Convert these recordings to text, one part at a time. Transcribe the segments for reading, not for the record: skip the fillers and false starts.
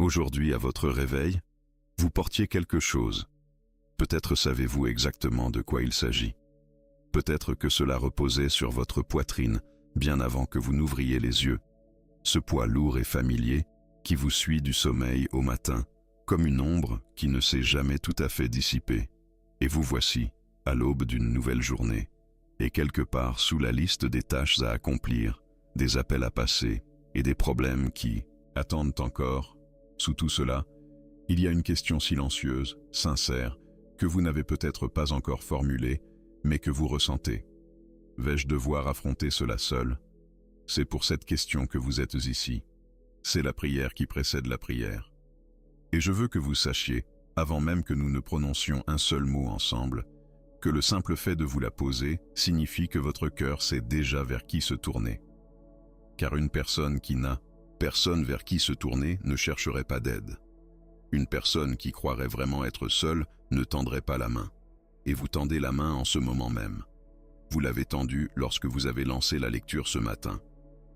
Aujourd'hui, à votre réveil, vous portiez quelque chose. Peut-être savez-vous exactement de quoi il s'agit. Peut-être que cela reposait sur votre poitrine bien avant que vous n'ouvriez les yeux. Ce poids lourd et familier qui vous suit du sommeil au matin, comme une ombre qui ne s'est jamais tout à fait dissipée. Et vous voici, à l'aube d'une nouvelle journée, et quelque part sous la liste des tâches à accomplir, des appels à passer et des problèmes qui attendent encore. Sous tout cela, il y a une question silencieuse, sincère, que vous n'avez peut-être pas encore formulée, mais que vous ressentez. Vais-je devoir affronter cela seul? C'est pour cette question que vous êtes ici. C'est la prière qui précède la prière. Et je veux que vous sachiez, avant même que nous ne prononcions un seul mot ensemble, que le simple fait de vous la poser signifie que votre cœur sait déjà vers qui se tourner. Car une personne qui n'a personne vers qui se tourner ne chercherait pas d'aide. Une personne qui croirait vraiment être seule ne tendrait pas la main. Et vous tendez la main en ce moment même. Vous l'avez tendue lorsque vous avez lancé la lecture ce matin,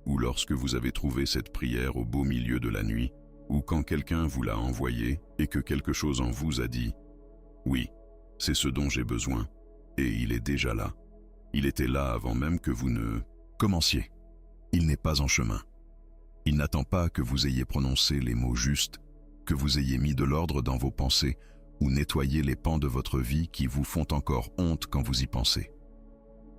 ou lorsque vous avez trouvé cette prière au beau milieu de la nuit, ou quand quelqu'un vous l'a envoyée et que quelque chose en vous a dit « Oui, c'est ce dont j'ai besoin, et il est déjà là. Il était là avant même que vous ne commenciez. Il n'est pas en chemin. Il n'attend pas que vous ayez prononcé les mots justes, que vous ayez mis de l'ordre dans vos pensées ou nettoyé les pans de votre vie qui vous font encore honte quand vous y pensez.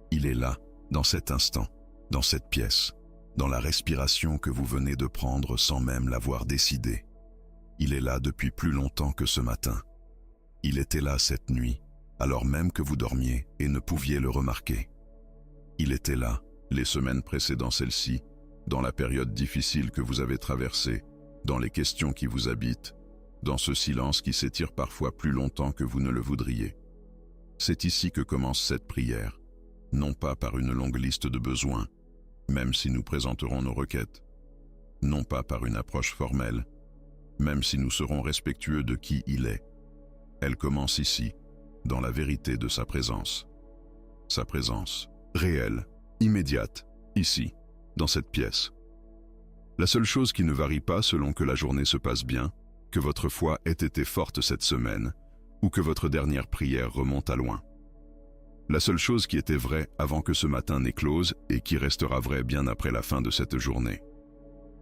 Il est là, dans cet instant, dans cette pièce, dans la respiration que vous venez de prendre sans même l'avoir décidé. Il est là depuis plus longtemps que ce matin. Il était là cette nuit, alors même que vous dormiez et ne pouviez le remarquer. Il était là, les semaines précédant celle-ci, dans la période difficile que vous avez traversée, dans les questions qui vous habitent, dans ce silence qui s'étire parfois plus longtemps que vous ne le voudriez. C'est ici que commence cette prière, non pas par une longue liste de besoins, même si nous présenterons nos requêtes, non pas par une approche formelle, même si nous serons respectueux de qui il est. Elle commence ici, dans la vérité de sa présence. Sa présence, réelle, immédiate, ici, dans cette pièce. La seule chose qui ne varie pas selon que la journée se passe bien, que votre foi ait été forte cette semaine, ou que votre dernière prière remonte à loin. La seule chose qui était vraie avant que ce matin n'éclose et qui restera vraie bien après la fin de cette journée.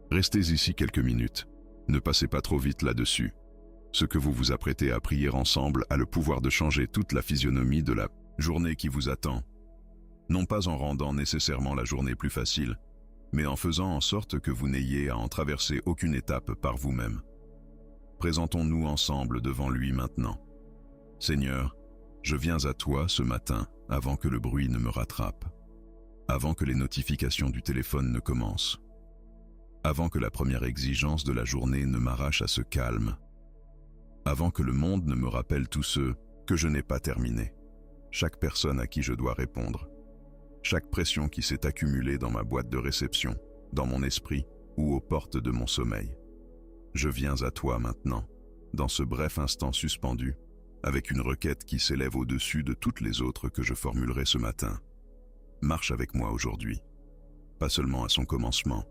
Restez ici quelques minutes. Ne passez pas trop vite là-dessus. Ce que vous vous apprêtez à prier ensemble a le pouvoir de changer toute la physionomie de la journée qui vous attend. Non pas en rendant nécessairement la journée plus facile, mais en faisant en sorte que vous n'ayez à en traverser aucune étape par vous-même. Présentons-nous ensemble devant lui maintenant. Seigneur, je viens à toi ce matin avant que le bruit ne me rattrape, avant que les notifications du téléphone ne commencent, avant que la première exigence de la journée ne m'arrache à ce calme, avant que le monde ne me rappelle tous ceux que je n'ai pas terminés, chaque personne à qui je dois répondre, chaque pression qui s'est accumulée dans ma boîte de réception, dans mon esprit ou aux portes de mon sommeil. Je viens à toi maintenant, dans ce bref instant suspendu, avec une requête qui s'élève au-dessus de toutes les autres que je formulerai ce matin. Marche avec moi aujourd'hui, pas seulement à son commencement,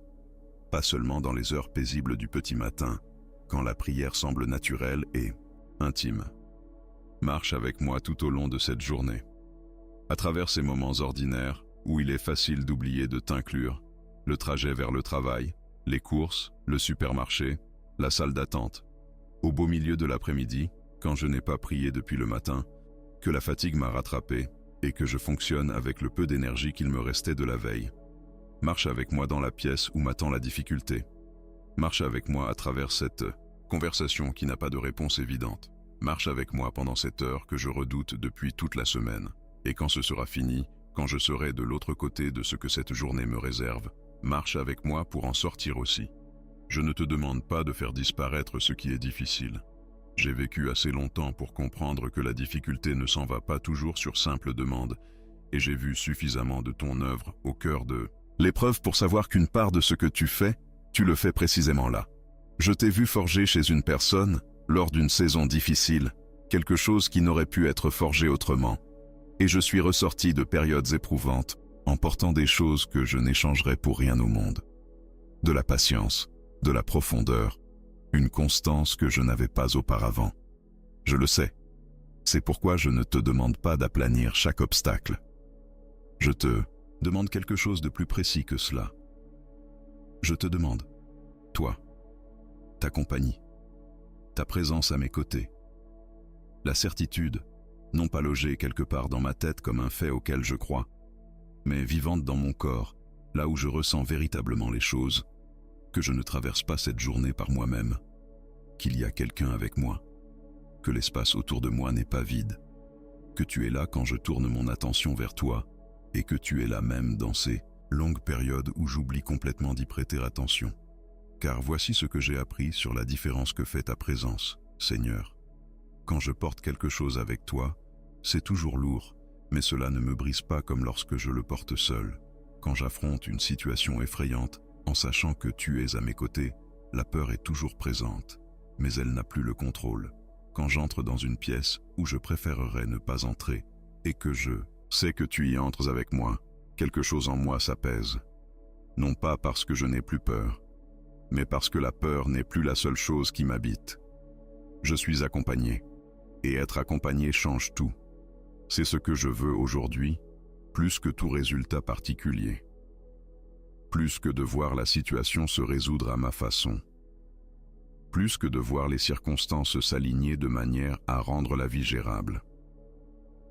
pas seulement dans les heures paisibles du petit matin, quand la prière semble naturelle et intime. Marche avec moi tout au long de cette journée. À travers ces moments ordinaires où il est facile d'oublier de t'inclure, le trajet vers le travail, les courses, le supermarché, la salle d'attente. Au beau milieu de l'après-midi, quand je n'ai pas prié depuis le matin, que la fatigue m'a rattrapé et que je fonctionne avec le peu d'énergie qu'il me restait de la veille. Marche avec moi dans la pièce où m'attend la difficulté. Marche avec moi à travers cette conversation qui n'a pas de réponse évidente. Marche avec moi pendant cette heure que je redoute depuis toute la semaine. Et quand ce sera fini, quand je serai de l'autre côté de ce que cette journée me réserve, marche avec moi pour en sortir aussi. Je ne te demande pas de faire disparaître ce qui est difficile. J'ai vécu assez longtemps pour comprendre que la difficulté ne s'en va pas toujours sur simple demande, et j'ai vu suffisamment de ton œuvre au cœur de l'épreuve pour savoir qu'une part de ce que tu fais, tu le fais précisément là. Je t'ai vu forger chez une personne, lors d'une saison difficile, quelque chose qui n'aurait pu être forgé autrement. Et je suis ressorti de périodes éprouvantes en portant des choses que je n'échangerais pour rien au monde. De la patience, de la profondeur, une constance que je n'avais pas auparavant. Je le sais. C'est pourquoi je ne te demande pas d'aplanir chaque obstacle. Je te demande quelque chose de plus précis que cela. Je te demande, toi, ta compagnie, ta présence à mes côtés, la certitude, non pas logée quelque part dans ma tête comme un fait auquel je crois, mais vivante dans mon corps, là où je ressens véritablement les choses, que je ne traverse pas cette journée par moi-même, qu'il y a quelqu'un avec moi, que l'espace autour de moi n'est pas vide, que tu es là quand je tourne mon attention vers toi, et que tu es là même dans ces longues périodes où j'oublie complètement d'y prêter attention. Car voici ce que j'ai appris sur la différence que fait ta présence, Seigneur. Quand je porte quelque chose avec toi, c'est toujours lourd, mais cela ne me brise pas comme lorsque je le porte seul. Quand j'affronte une situation effrayante, en sachant que tu es à mes côtés, la peur est toujours présente, mais elle n'a plus le contrôle. Quand j'entre dans une pièce où je préférerais ne pas entrer, et que je sais que tu y entres avec moi, quelque chose en moi s'apaise. Non pas parce que je n'ai plus peur, mais parce que la peur n'est plus la seule chose qui m'habite. Je suis accompagné, et être accompagné change tout. C'est ce que je veux aujourd'hui, plus que tout résultat particulier. Plus que de voir la situation se résoudre à ma façon. Plus que de voir les circonstances s'aligner de manière à rendre la vie gérable.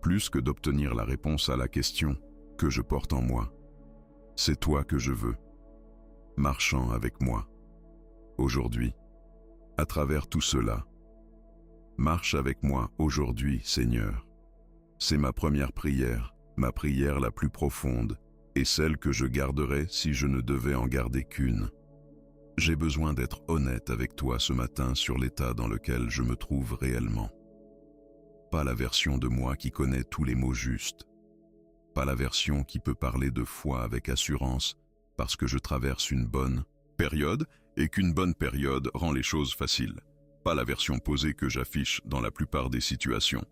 Plus que d'obtenir la réponse à la question que je porte en moi. C'est toi que je veux, marchant avec moi. Aujourd'hui, à travers tout cela, marche avec moi aujourd'hui, Seigneur. C'est ma première prière, ma prière la plus profonde, et celle que je garderai si je ne devais en garder qu'une. J'ai besoin d'être honnête avec toi ce matin sur l'état dans lequel je me trouve réellement. Pas la version de moi qui connaît tous les mots justes. Pas la version qui peut parler de foi avec assurance parce que je traverse une bonne période et qu'une bonne période rend les choses faciles. Pas la version posée que j'affiche dans la plupart des situations.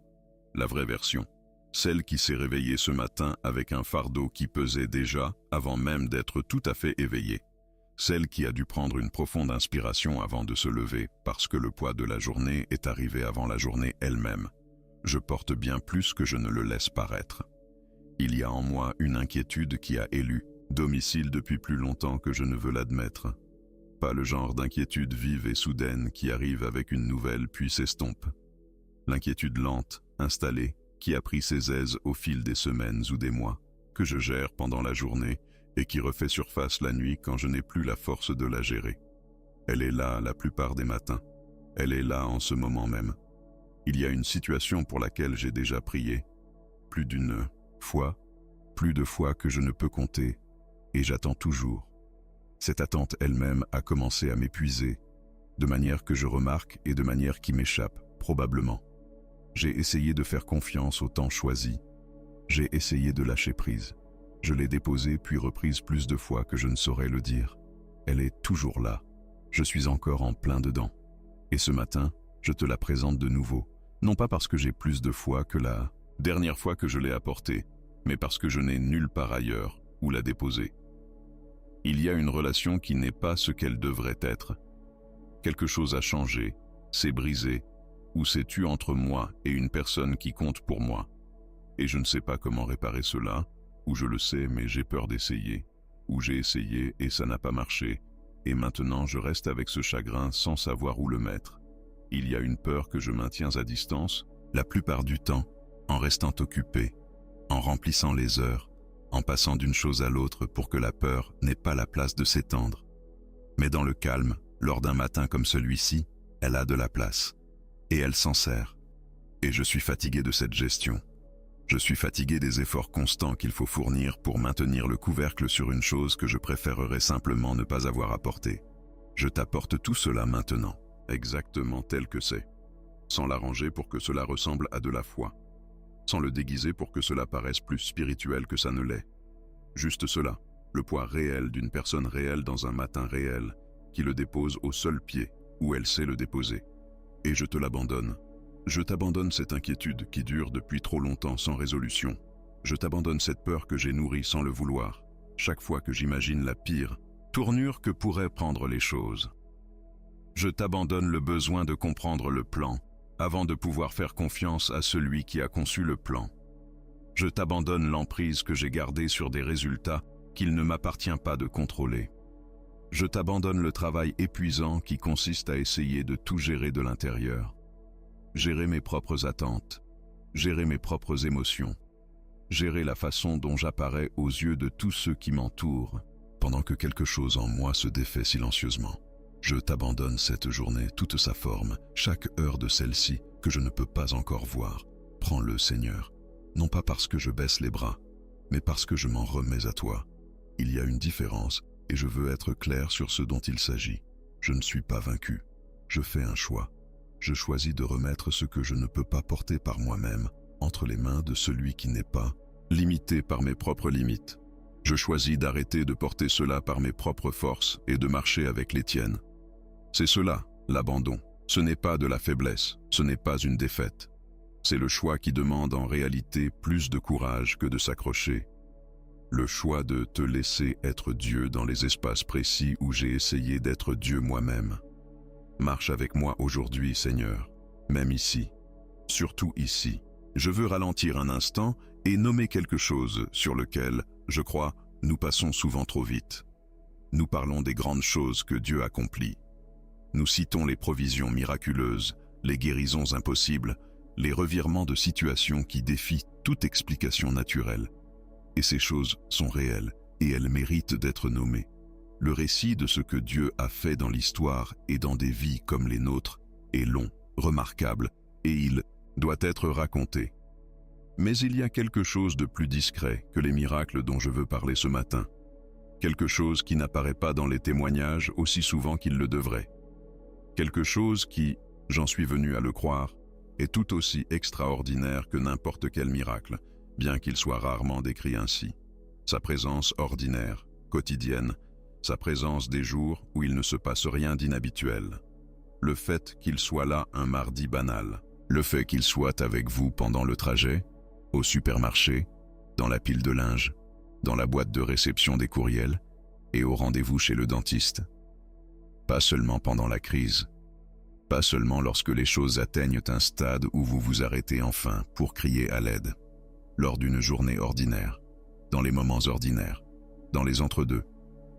La vraie version. Celle qui s'est réveillée ce matin avec un fardeau qui pesait déjà avant même d'être tout à fait éveillée. Celle qui a dû prendre une profonde inspiration avant de se lever parce que le poids de la journée est arrivé avant la journée elle-même. Je porte bien plus que je ne le laisse paraître. Il y a en moi une inquiétude qui a élu domicile depuis plus longtemps que je ne veux l'admettre. Pas le genre d'inquiétude vive et soudaine qui arrive avec une nouvelle puis s'estompe. L'inquiétude lente, installée, qui a pris ses aises au fil des semaines ou des mois, que je gère pendant la journée et qui refait surface la nuit quand je n'ai plus la force de la gérer. Elle est là la plupart des matins. Elle est là en ce moment même. Il y a une situation pour laquelle j'ai déjà prié, plus d'une fois, plus de fois que je ne peux compter, et j'attends toujours. Cette attente elle-même a commencé à m'épuiser, de manière que je remarque et de manière qui m'échappe, probablement. J'ai essayé de faire confiance au temps choisi. J'ai essayé de lâcher prise. Je l'ai déposée puis reprise plus de fois que je ne saurais le dire. Elle est toujours là. Je suis encore en plein dedans. Et ce matin, je te la présente de nouveau. Non pas parce que j'ai plus de foi que la dernière fois que je l'ai apportée, mais parce que je n'ai nulle part ailleurs où la déposer. Il y a une relation qui n'est pas ce qu'elle devrait être. Quelque chose a changé, s'est brisé, ou s'est tu entre moi et une personne qui compte pour moi. Et je ne sais pas comment réparer cela, ou je le sais mais j'ai peur d'essayer, ou j'ai essayé et ça n'a pas marché, et maintenant je reste avec ce chagrin sans savoir où le mettre. Il y a une peur que je maintiens à distance, la plupart du temps, en restant occupé, en remplissant les heures, en passant d'une chose à l'autre pour que la peur n'ait pas la place de s'étendre. Mais dans le calme, lors d'un matin comme celui-ci, elle a de la place. Et elle s'en sert. Et je suis fatigué de cette gestion. Je suis fatigué des efforts constants qu'il faut fournir pour maintenir le couvercle sur une chose que je préférerais simplement ne pas avoir apportée. Je t'apporte tout cela maintenant, exactement tel que c'est, sans l'arranger pour que cela ressemble à de la foi, sans le déguiser pour que cela paraisse plus spirituel que ça ne l'est. Juste cela, le poids réel d'une personne réelle dans un matin réel, qui le dépose au seul pied où elle sait le déposer. Et je te l'abandonne. Je t'abandonne cette inquiétude qui dure depuis trop longtemps sans résolution. Je t'abandonne cette peur que j'ai nourrie sans le vouloir, chaque fois que j'imagine la pire tournure que pourraient prendre les choses. Je t'abandonne le besoin de comprendre le plan, avant de pouvoir faire confiance à celui qui a conçu le plan. Je t'abandonne l'emprise que j'ai gardée sur des résultats qu'il ne m'appartient pas de contrôler. Je t'abandonne le travail épuisant qui consiste à essayer de tout gérer de l'intérieur. Gérer mes propres attentes, gérer mes propres émotions, gérer la façon dont j'apparais aux yeux de tous ceux qui m'entourent, pendant que quelque chose en moi se défait silencieusement. Je t'abandonne cette journée, toute sa forme, chaque heure de celle-ci que je ne peux pas encore voir. Prends-le, Seigneur, non pas parce que je baisse les bras, mais parce que je m'en remets à toi. Il y a une différence, et je veux être clair sur ce dont il s'agit. Je ne suis pas vaincu. Je fais un choix. Je choisis de remettre ce que je ne peux pas porter par moi-même entre les mains de celui qui n'est pas limité par mes propres limites. Je choisis d'arrêter de porter cela par mes propres forces et de marcher avec les tiennes. C'est cela, l'abandon. Ce n'est pas de la faiblesse, ce n'est pas une défaite. C'est le choix qui demande en réalité plus de courage que de s'accrocher. Le choix de te laisser être Dieu dans les espaces précis où j'ai essayé d'être Dieu moi-même. Marche avec moi aujourd'hui, Seigneur, même ici, surtout ici. Je veux ralentir un instant et nommer quelque chose sur lequel, je crois, nous passons souvent trop vite. Nous parlons des grandes choses que Dieu accomplit. Nous citons les provisions miraculeuses, les guérisons impossibles, les revirements de situations qui défient toute explication naturelle. Et ces choses sont réelles et elles méritent d'être nommées. Le récit de ce que Dieu a fait dans l'histoire et dans des vies comme les nôtres est long, remarquable, et il doit être raconté. Mais il y a quelque chose de plus discret que les miracles dont je veux parler ce matin. Quelque chose qui n'apparaît pas dans les témoignages aussi souvent qu'il le devrait. Quelque chose qui, j'en suis venu à le croire, est tout aussi extraordinaire que n'importe quel miracle, bien qu'il soit rarement décrit ainsi. Sa présence ordinaire, quotidienne, sa présence des jours où il ne se passe rien d'inhabituel. Le fait qu'il soit là un mardi banal. Le fait qu'il soit avec vous pendant le trajet, au supermarché, dans la pile de linge, dans la boîte de réception des courriels et au rendez-vous chez le dentiste. Pas seulement pendant la crise, pas seulement lorsque les choses atteignent un stade où vous vous arrêtez enfin pour crier à l'aide. Lors d'une journée ordinaire, dans les moments ordinaires, dans les entre-deux,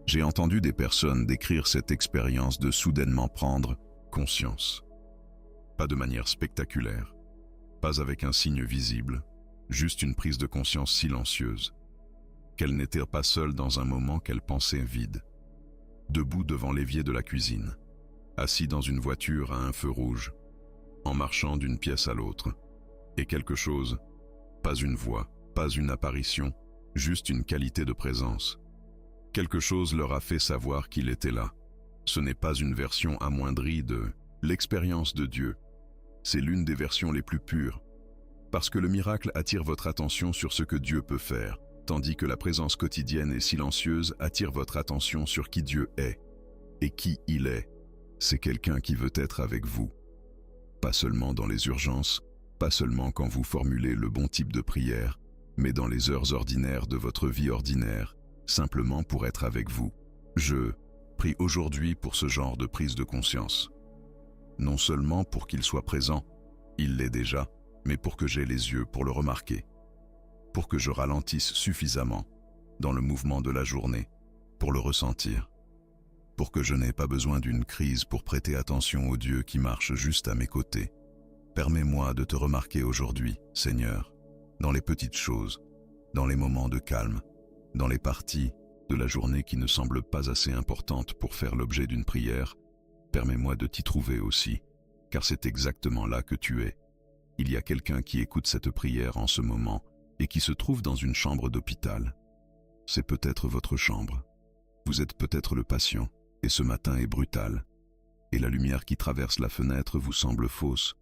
j'ai entendu des personnes décrire cette expérience de soudainement prendre conscience. Pas de manière spectaculaire, pas avec un signe visible, juste une prise de conscience silencieuse. Qu'elle n'était pas seule dans un moment qu'elle pensait vide. Debout devant l'évier de la cuisine, assis dans une voiture à un feu rouge, en marchant d'une pièce à l'autre. Et quelque chose, pas une voix, pas une apparition, juste une qualité de présence. Quelque chose leur a fait savoir qu'il était là. Ce n'est pas une version amoindrie de l'expérience de Dieu. C'est l'une des versions les plus pures. Parce que le miracle attire votre attention sur ce que Dieu peut faire, tandis que la présence quotidienne et silencieuse attire votre attention sur qui Dieu est. Et qui il est, c'est quelqu'un qui veut être avec vous. Pas seulement dans les urgences, pas seulement quand vous formulez le bon type de prière, mais dans les heures ordinaires de votre vie ordinaire, simplement pour être avec vous. Je prie aujourd'hui pour ce genre de prise de conscience. Non seulement pour qu'il soit présent, il l'est déjà, mais pour que j'aie les yeux pour le remarquer. Pour que je ralentisse suffisamment dans le mouvement de la journée, pour le ressentir. Pour que je n'ai pas besoin d'une crise pour prêter attention au Dieu qui marche juste à mes côtés. Permets-moi de te remarquer aujourd'hui, Seigneur, dans les petites choses, dans les moments de calme, dans les parties de la journée qui ne semblent pas assez importantes pour faire l'objet d'une prière. Permets-moi de t'y trouver aussi, car c'est exactement là que tu es. Il y a quelqu'un qui écoute cette prière en ce moment et qui se trouve dans une chambre d'hôpital. C'est peut-être votre chambre. Vous êtes peut-être le patient, et ce matin est brutal. Et la lumière qui traverse la fenêtre vous semble fausse,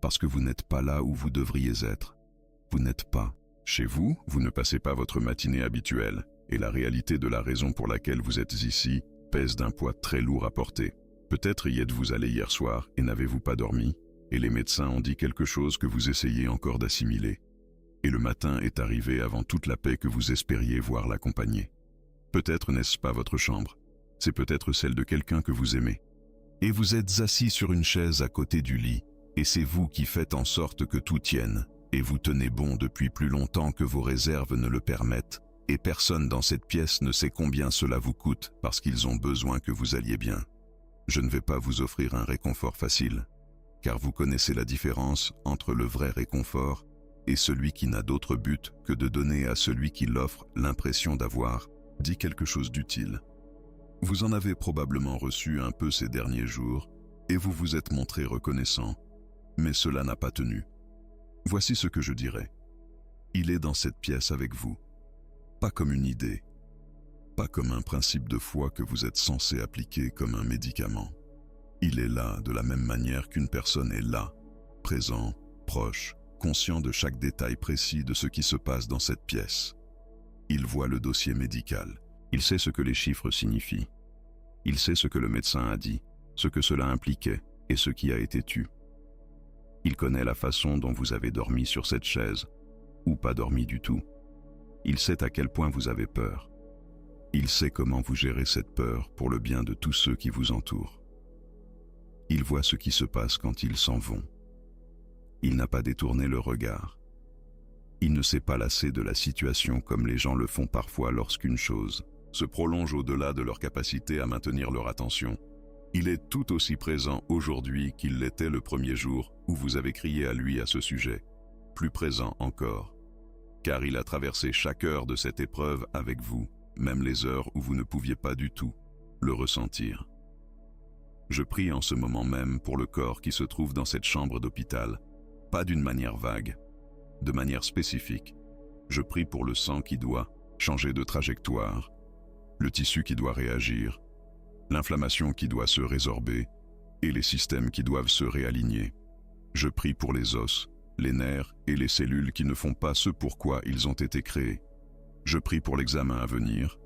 parce que vous n'êtes pas là où vous devriez être. Vous n'êtes pas chez vous, vous ne passez pas votre matinée habituelle, et la réalité de la raison pour laquelle vous êtes ici pèse d'un poids très lourd à porter. Peut-être y êtes-vous allé hier soir et n'avez-vous pas dormi, et les médecins ont dit quelque chose que vous essayez encore d'assimiler. Et le matin est arrivé avant toute la paix que vous espériez voir l'accompagner. Peut-être n'est-ce pas votre chambre, c'est peut-être celle de quelqu'un que vous aimez. Et vous êtes assis sur une chaise à côté du lit, et c'est vous qui faites en sorte que tout tienne, et vous tenez bon depuis plus longtemps que vos réserves ne le permettent, et personne dans cette pièce ne sait combien cela vous coûte parce qu'ils ont besoin que vous alliez bien. Je ne vais pas vous offrir un réconfort facile, car vous connaissez la différence entre le vrai réconfort et celui qui n'a d'autre but que de donner à celui qui l'offre l'impression d'avoir dit quelque chose d'utile. Vous en avez probablement reçu un peu ces derniers jours et vous vous êtes montré reconnaissant, mais cela n'a pas tenu. Voici ce que je dirais. Il est dans cette pièce avec vous, pas comme une idée, pas comme un principe de foi que vous êtes censé appliquer comme un médicament. Il est là de la même manière qu'une personne est là, présent, proche, conscient de chaque détail précis de ce qui se passe dans cette pièce. Il voit le dossier médical. Il sait ce que les chiffres signifient. Il sait ce que le médecin a dit, ce que cela impliquait et ce qui a été tu. Il connaît la façon dont vous avez dormi sur cette chaise, ou pas dormi du tout. Il sait à quel point vous avez peur. Il sait comment vous gérez cette peur pour le bien de tous ceux qui vous entourent. Il voit ce qui se passe quand ils s'en vont. Il n'a pas détourné le regard. Il ne s'est pas lassé de la situation comme les gens le font parfois lorsqu'une chose se prolonge au-delà de leur capacité à maintenir leur attention. Il est tout aussi présent aujourd'hui qu'il l'était le premier jour où vous avez crié à lui à ce sujet, plus présent encore, car il a traversé chaque heure de cette épreuve avec vous, même les heures où vous ne pouviez pas du tout le ressentir. Je prie en ce moment même pour le corps qui se trouve dans cette chambre d'hôpital, pas d'une manière vague, de manière spécifique. Je prie pour le sang qui doit changer de trajectoire, le tissu qui doit réagir, l'inflammation qui doit se résorber et les systèmes qui doivent se réaligner. Je prie pour les os, les nerfs et les cellules qui ne font pas ce pourquoi ils ont été créés. Je prie pour l'examen à venir,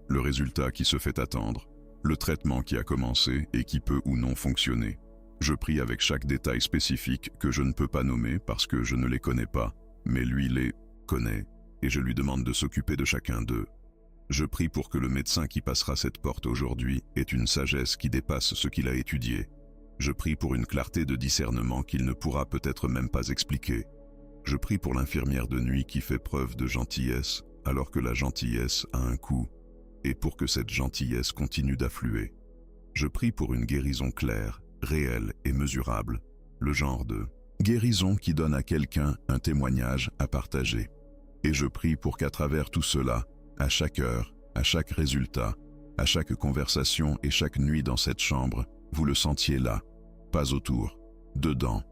le résultat qui se fait attendre, le traitement qui a commencé et qui peut ou non fonctionner. Je prie avec chaque détail spécifique que je ne peux pas nommer parce que je ne les connais pas, mais lui les connaît et je lui demande de s'occuper de chacun d'eux. Je prie pour que le médecin qui passera cette porte aujourd'hui ait une sagesse qui dépasse ce qu'il a étudié. Je prie pour une clarté de discernement qu'il ne pourra peut-être même pas expliquer. Je prie pour l'infirmière de nuit qui fait preuve de gentillesse alors que la gentillesse a un coût, et pour que cette gentillesse continue d'affluer. Je prie pour une guérison claire, réelle et mesurable, le genre de guérison qui donne à quelqu'un un témoignage à partager. Et je prie pour qu'à travers tout cela, à chaque heure, à chaque résultat, à chaque conversation et chaque nuit dans cette chambre, vous le sentiez là, pas autour, dedans,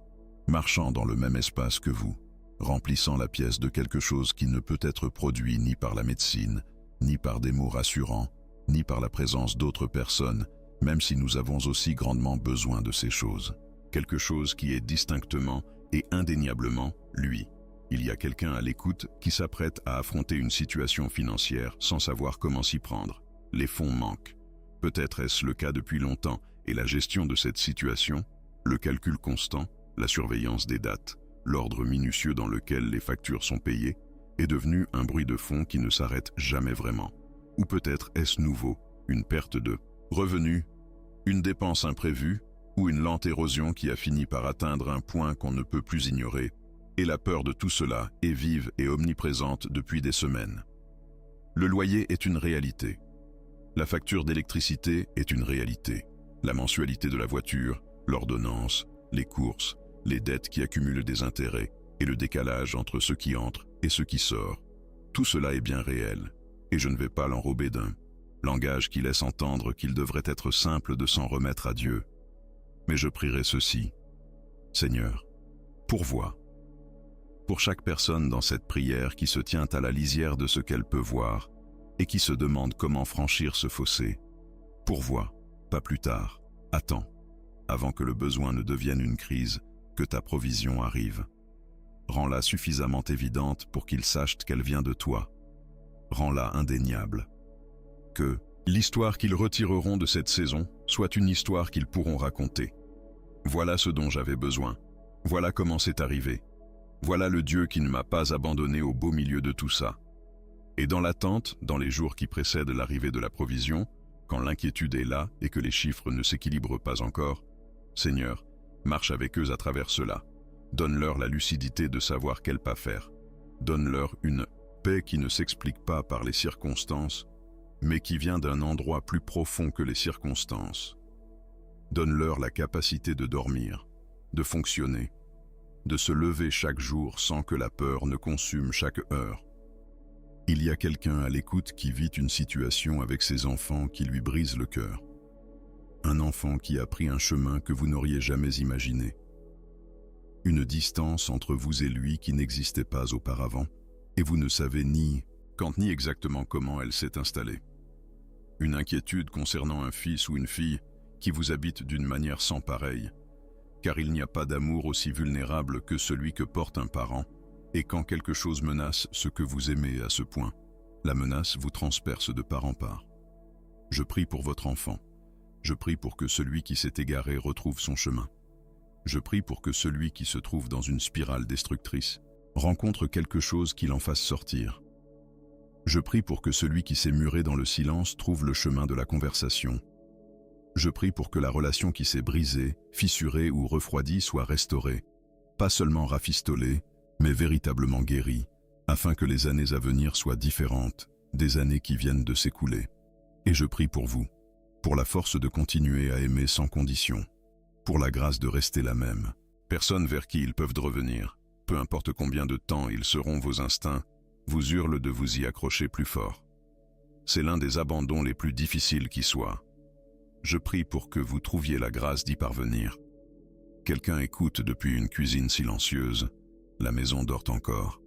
marchant dans le même espace que vous, remplissant la pièce de quelque chose qui ne peut être produit ni par la médecine, ni par des mots rassurants, ni par la présence d'autres personnes, même si nous avons aussi grandement besoin de ces choses. Quelque chose qui est distinctement et indéniablement lui. Il y a quelqu'un à l'écoute qui s'apprête à affronter une situation financière sans savoir comment s'y prendre. Les fonds manquent. Peut-être est-ce le cas depuis longtemps et la gestion de cette situation, le calcul constant, la surveillance des dates, l'ordre minutieux dans lequel les factures sont payées, est devenu un bruit de fond qui ne s'arrête jamais vraiment. Ou peut-être est-ce nouveau, une perte de revenus, une dépense imprévue ou une lente érosion qui a fini par atteindre un point qu'on ne peut plus ignorer. Et la peur de tout cela est vive et omniprésente depuis des semaines. Le loyer est une réalité. La facture d'électricité est une réalité. La mensualité de la voiture, l'ordonnance, les courses, les dettes qui accumulent des intérêts et le décalage entre ce qui entre et ce qui sort. Tout cela est bien réel, et je ne vais pas l'enrober d'un langage qui laisse entendre qu'il devrait être simple de s'en remettre à Dieu. Mais je prierai ceci. Seigneur, pourvois. Pour chaque personne dans cette prière qui se tient à la lisière de ce qu'elle peut voir et qui se demande comment franchir ce fossé, pourvois, pas plus tard, attends, avant que le besoin ne devienne une crise, que ta provision arrive. Rends-la suffisamment évidente pour qu'ils sachent qu'elle vient de toi. Rends-la indéniable. Que l'histoire qu'ils retireront de cette saison soit une histoire qu'ils pourront raconter. Voilà ce dont j'avais besoin. Voilà comment c'est arrivé. Voilà le Dieu qui ne m'a pas abandonné au beau milieu de tout ça. Et dans l'attente, dans les jours qui précèdent l'arrivée de la provision, quand l'inquiétude est là et que les chiffres ne s'équilibrent pas encore, Seigneur, marche avec eux à travers cela. Donne-leur la lucidité de savoir quel pas faire. Donne-leur une paix qui ne s'explique pas par les circonstances, mais qui vient d'un endroit plus profond que les circonstances. Donne-leur la capacité de dormir, de fonctionner, de se lever chaque jour sans que la peur ne consume chaque heure. Il y a quelqu'un à l'écoute qui vit une situation avec ses enfants qui lui brise le cœur. Un enfant qui a pris un chemin que vous n'auriez jamais imaginé. Une distance entre vous et lui qui n'existait pas auparavant, et vous ne savez ni quand ni exactement comment elle s'est installée. Une inquiétude concernant un fils ou une fille qui vous habite d'une manière sans pareille, car il n'y a pas d'amour aussi vulnérable que celui que porte un parent, et quand quelque chose menace ce que vous aimez à ce point, la menace vous transperce de part en part. Je prie pour votre enfant. Je prie pour que celui qui s'est égaré retrouve son chemin. Je prie pour que celui qui se trouve dans une spirale destructrice rencontre quelque chose qui l'en fasse sortir. Je prie pour que celui qui s'est muré dans le silence trouve le chemin de la conversation. Je prie pour que la relation qui s'est brisée, fissurée ou refroidie soit restaurée, pas seulement rafistolée, mais véritablement guérie, afin que les années à venir soient différentes des années qui viennent de s'écouler. Et je prie pour vous, pour la force de continuer à aimer sans condition, pour la grâce de rester la même. Personne vers qui ils peuvent revenir, peu importe combien de temps ils seront, vos instincts vous hurlent de vous y accrocher plus fort. C'est l'un des abandons les plus difficiles qui soient. Je prie pour que vous trouviez la grâce d'y parvenir. Quelqu'un écoute depuis une cuisine silencieuse. La maison dort encore.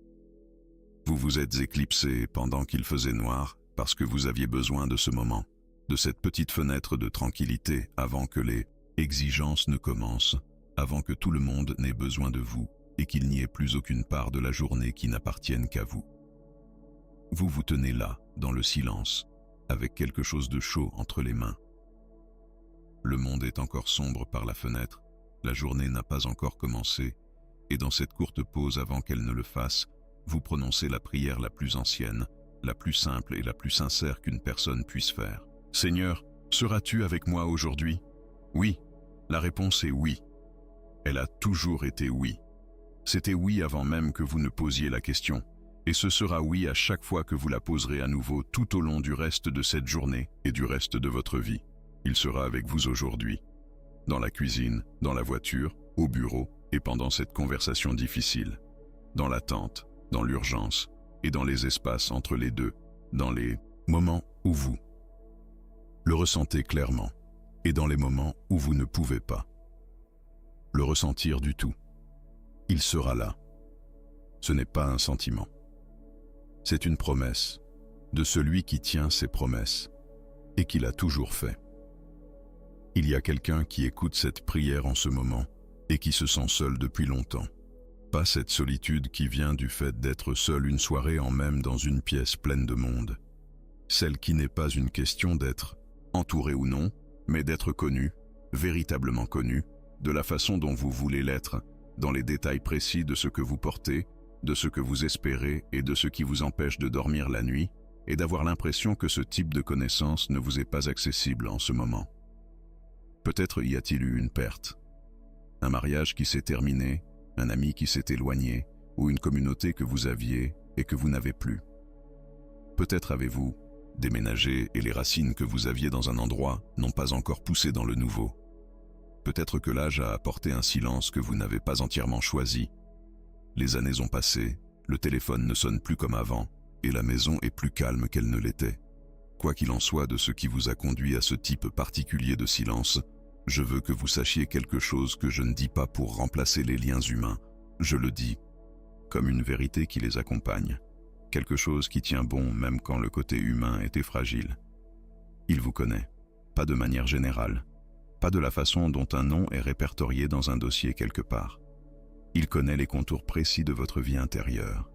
Vous vous êtes éclipsé pendant qu'il faisait noir parce que vous aviez besoin de ce moment, de cette petite fenêtre de tranquillité avant que les exigences ne commencent, avant que tout le monde n'ait besoin de vous et qu'il n'y ait plus aucune part de la journée qui n'appartienne qu'à vous. Vous vous tenez là, dans le silence, avec quelque chose de chaud entre les mains. Le monde est encore sombre par la fenêtre, la journée n'a pas encore commencé, et dans cette courte pause avant qu'elle ne le fasse, vous prononcez la prière la plus ancienne, la plus simple et la plus sincère qu'une personne puisse faire. Seigneur, seras-tu avec moi aujourd'hui? Oui. La réponse est oui. Elle a toujours été oui. C'était oui avant même que vous ne posiez la question, et ce sera oui à chaque fois que vous la poserez à nouveau tout au long du reste de cette journée et du reste de votre vie. Il sera avec vous aujourd'hui, dans la cuisine, dans la voiture, au bureau et pendant cette conversation difficile, dans l'attente, dans l'urgence et dans les espaces entre les deux, dans les moments où vous le ressentez clairement et dans les moments où vous ne pouvez pas le ressentir du tout. Il sera là. Ce n'est pas un sentiment. C'est une promesse de celui qui tient ses promesses et qui l'a toujours fait. Il y a quelqu'un qui écoute cette prière en ce moment et qui se sent seul depuis longtemps. Pas cette solitude qui vient du fait d'être seul une soirée en même dans une pièce pleine de monde. Celle qui n'est pas une question d'être entouré ou non, mais d'être connu, véritablement connu, de la façon dont vous voulez l'être, dans les détails précis de ce que vous portez, de ce que vous espérez et de ce qui vous empêche de dormir la nuit, et d'avoir l'impression que ce type de connaissance ne vous est pas accessible en ce moment. Peut-être y a-t-il eu une perte. Un mariage qui s'est terminé, un ami qui s'est éloigné, ou une communauté que vous aviez et que vous n'avez plus. Peut-être avez-vous déménagé et les racines que vous aviez dans un endroit n'ont pas encore poussé dans le nouveau. Peut-être que l'âge a apporté un silence que vous n'avez pas entièrement choisi. Les années ont passé, le téléphone ne sonne plus comme avant, et la maison est plus calme qu'elle ne l'était. Quoi qu'il en soit de ce qui vous a conduit à ce type particulier de silence, je veux que vous sachiez quelque chose que je ne dis pas pour remplacer les liens humains. Je le dis comme une vérité qui les accompagne, quelque chose qui tient bon même quand le côté humain était fragile. Il vous connaît, pas de manière générale, pas de la façon dont un nom est répertorié dans un dossier quelque part. Il connaît les contours précis de votre vie intérieure.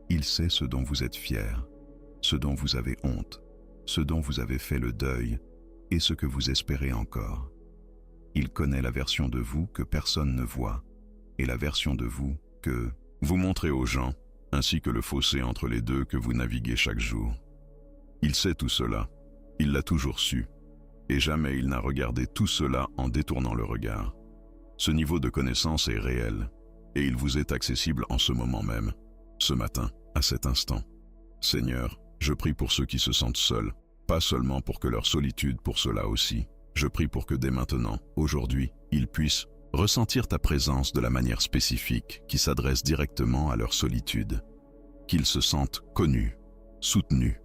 Il sait ce dont vous êtes fier, ce dont vous avez honte, ce dont vous avez fait le deuil et ce que vous espérez encore. Il connaît la version de vous que personne ne voit et la version de vous que vous montrez aux gens, ainsi que le fossé entre les deux que vous naviguez chaque jour. Il sait tout cela, il l'a toujours su, et jamais il n'a regardé tout cela en détournant le regard. Ce niveau de connaissance est réel, et il vous est accessible en ce moment même, ce matin, à cet instant. Seigneur, je prie pour ceux qui se sentent seuls, pas seulement pour que leur solitude, pour cela aussi. Je prie pour que dès maintenant, aujourd'hui, ils puissent ressentir ta présence de la manière spécifique qui s'adresse directement à leur solitude. Qu'ils se sentent connus, soutenus,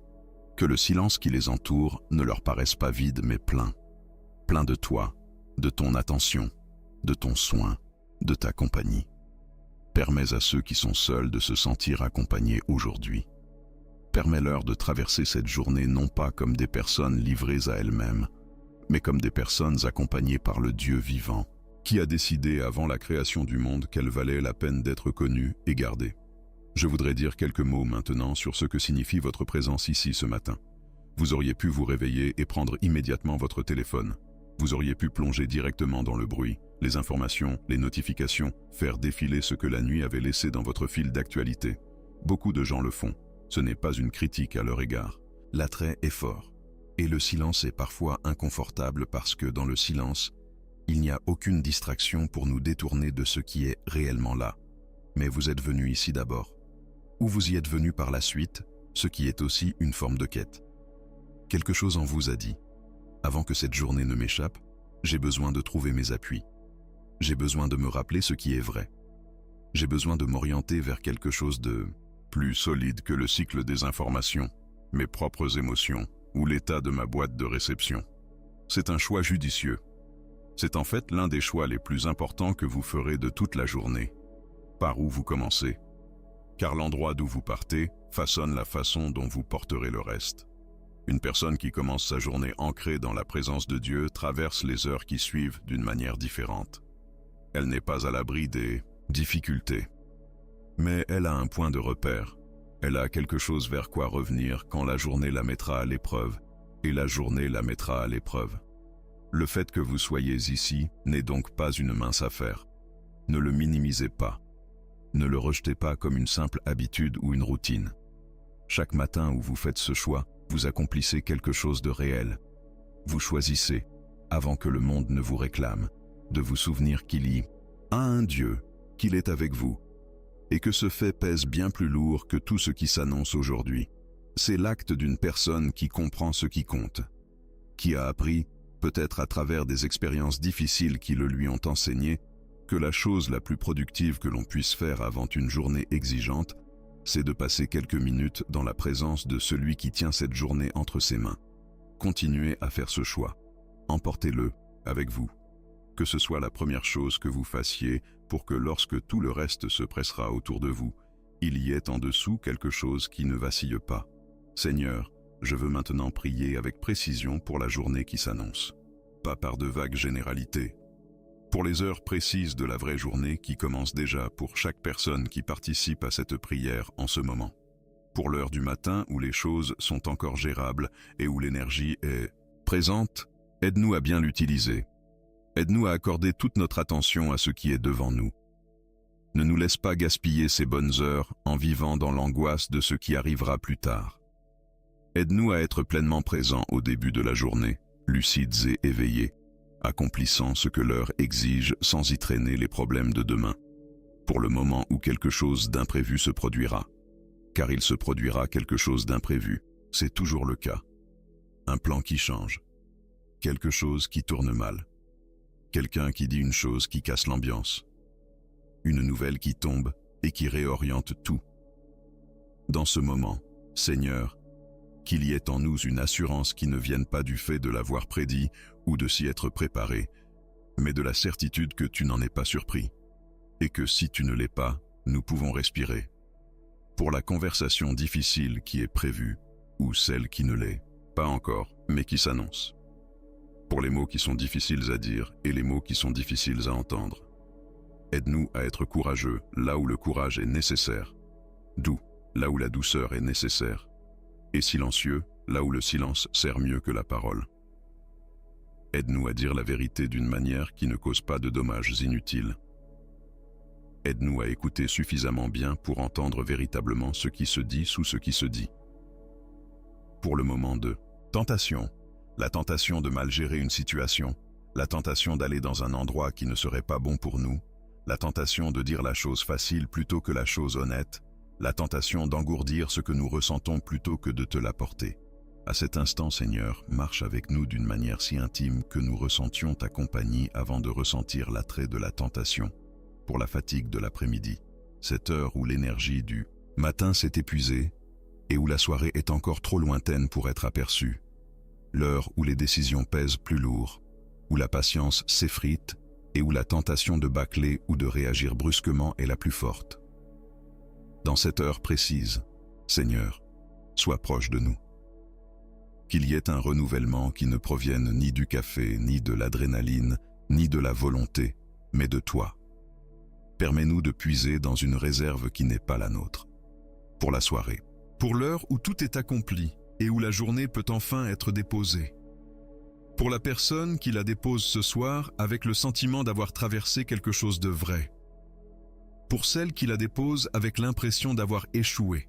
que le silence qui les entoure ne leur paraisse pas vide mais plein. Plein de toi, de ton attention, de ton soin, de ta compagnie. Permets à ceux qui sont seuls de se sentir accompagnés aujourd'hui. Permets-leur de traverser cette journée non pas comme des personnes livrées à elles-mêmes, mais comme des personnes accompagnées par le Dieu vivant, qui a décidé avant la création du monde qu'elle valait la peine d'être connue et gardée. Je voudrais dire quelques mots maintenant sur ce que signifie votre présence ici ce matin. Vous auriez pu vous réveiller et prendre immédiatement votre téléphone. Vous auriez pu plonger directement dans le bruit, les informations, les notifications, faire défiler ce que la nuit avait laissé dans votre fil d'actualité. Beaucoup de gens le font. Ce n'est pas une critique à leur égard. L'attrait est fort. Et le silence est parfois inconfortable parce que dans le silence, il n'y a aucune distraction pour nous détourner de ce qui est réellement là. Mais vous êtes venu ici d'abord. Ou vous y êtes venu par la suite, ce qui est aussi une forme de quête. Quelque chose en vous a dit, avant que cette journée ne m'échappe, j'ai besoin de trouver mes appuis. J'ai besoin de me rappeler ce qui est vrai. J'ai besoin de m'orienter vers quelque chose de plus solide que le cycle des informations, mes propres émotions ou l'état de ma boîte de réception. C'est un choix judicieux. C'est en fait l'un des choix les plus importants que vous ferez de toute la journée. Par où vous commencez? Car l'endroit d'où vous partez façonne la façon dont vous porterez le reste. Une personne qui commence sa journée ancrée dans la présence de Dieu traverse les heures qui suivent d'une manière différente. Elle n'est pas à l'abri des difficultés. Mais elle a un point de repère. Elle a quelque chose vers quoi revenir quand la journée la mettra à l'épreuve, et la journée la mettra à l'épreuve. Le fait que vous soyez ici n'est donc pas une mince affaire. Ne le minimisez pas. Ne le rejetez pas comme une simple habitude ou une routine. Chaque matin où vous faites ce choix, vous accomplissez quelque chose de réel. Vous choisissez, avant que le monde ne vous réclame, de vous souvenir qu'il y a un Dieu, qu'il est avec vous, et que ce fait pèse bien plus lourd que tout ce qui s'annonce aujourd'hui. C'est l'acte d'une personne qui comprend ce qui compte, qui a appris, peut-être à travers des expériences difficiles qui le lui ont enseigné, que la chose la plus productive que l'on puisse faire avant une journée exigeante, c'est de passer quelques minutes dans la présence de celui qui tient cette journée entre ses mains. Continuez à faire ce choix. Emportez-le avec vous. Que ce soit la première chose que vous fassiez pour que lorsque tout le reste se pressera autour de vous, il y ait en dessous quelque chose qui ne vacille pas. Seigneur, je veux maintenant prier avec précision pour la journée qui s'annonce. Pas par de vagues généralités. Pour les heures précises de la vraie journée qui commence déjà pour chaque personne qui participe à cette prière en ce moment. Pour l'heure du matin où les choses sont encore gérables et où l'énergie est présente, aide-nous à bien l'utiliser. Aide-nous à accorder toute notre attention à ce qui est devant nous. Ne nous laisse pas gaspiller ces bonnes heures en vivant dans l'angoisse de ce qui arrivera plus tard. Aide-nous à être pleinement présents au début de la journée, lucides et éveillés, accomplissant ce que l'heure exige sans y traîner les problèmes de demain, pour le moment où quelque chose d'imprévu se produira. Car il se produira quelque chose d'imprévu, c'est toujours le cas. Un plan qui change, quelque chose qui tourne mal, quelqu'un qui dit une chose qui casse l'ambiance, une nouvelle qui tombe et qui réoriente tout. Dans ce moment, Seigneur, qu'il y ait en nous une assurance qui ne vienne pas du fait de l'avoir prédit ou de s'y être préparé, mais de la certitude que tu n'en es pas surpris, et que si tu ne l'es pas, nous pouvons respirer. Pour la conversation difficile qui est prévue, ou celle qui ne l'est, pas encore, mais qui s'annonce. Pour les mots qui sont difficiles à dire et les mots qui sont difficiles à entendre. Aide-nous à être courageux là où le courage est nécessaire, doux là où la douceur est nécessaire, et silencieux là où le silence sert mieux que la parole. Aide-nous à dire la vérité d'une manière qui ne cause pas de dommages inutiles. Aide-nous à écouter suffisamment bien pour entendre véritablement ce qui se dit sous ce qui se dit. Pour le moment de tentation, la tentation de mal gérer une situation, la tentation d'aller dans un endroit qui ne serait pas bon pour nous, la tentation de dire la chose facile plutôt que la chose honnête, la tentation d'engourdir ce que nous ressentons plutôt que de te l'apporter. À cet instant, Seigneur, marche avec nous d'une manière si intime que nous ressentions ta compagnie avant de ressentir l'attrait de la tentation, pour la fatigue de l'après-midi, cette heure où l'énergie du matin s'est épuisée et où la soirée est encore trop lointaine pour être aperçue, l'heure où les décisions pèsent plus lourd, où la patience s'effrite et où la tentation de bâcler ou de réagir brusquement est la plus forte. Dans cette heure précise, Seigneur, sois proche de nous. Qu'il y ait un renouvellement qui ne provienne ni du café, ni de l'adrénaline, ni de la volonté, mais de toi. Permets-nous de puiser dans une réserve qui n'est pas la nôtre. Pour la soirée. Pour l'heure où tout est accompli et où la journée peut enfin être déposée. Pour la personne qui la dépose ce soir avec le sentiment d'avoir traversé quelque chose de vrai. Pour celle qui la dépose avec l'impression d'avoir échoué.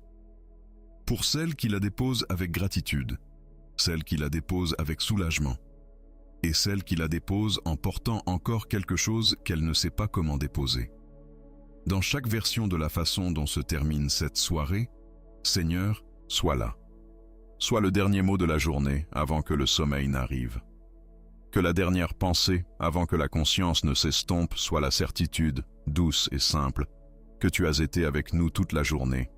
Pour celle qui la dépose avec gratitude. Celle qui la dépose avec soulagement. Et celle qui la dépose en portant encore quelque chose qu'elle ne sait pas comment déposer. Dans chaque version de la façon dont se termine cette soirée, Seigneur, sois là. Sois le dernier mot de la journée avant que le sommeil n'arrive. Que la dernière pensée, avant que la conscience ne s'estompe, soit la certitude, douce et simple, que tu as été avec nous toute la journée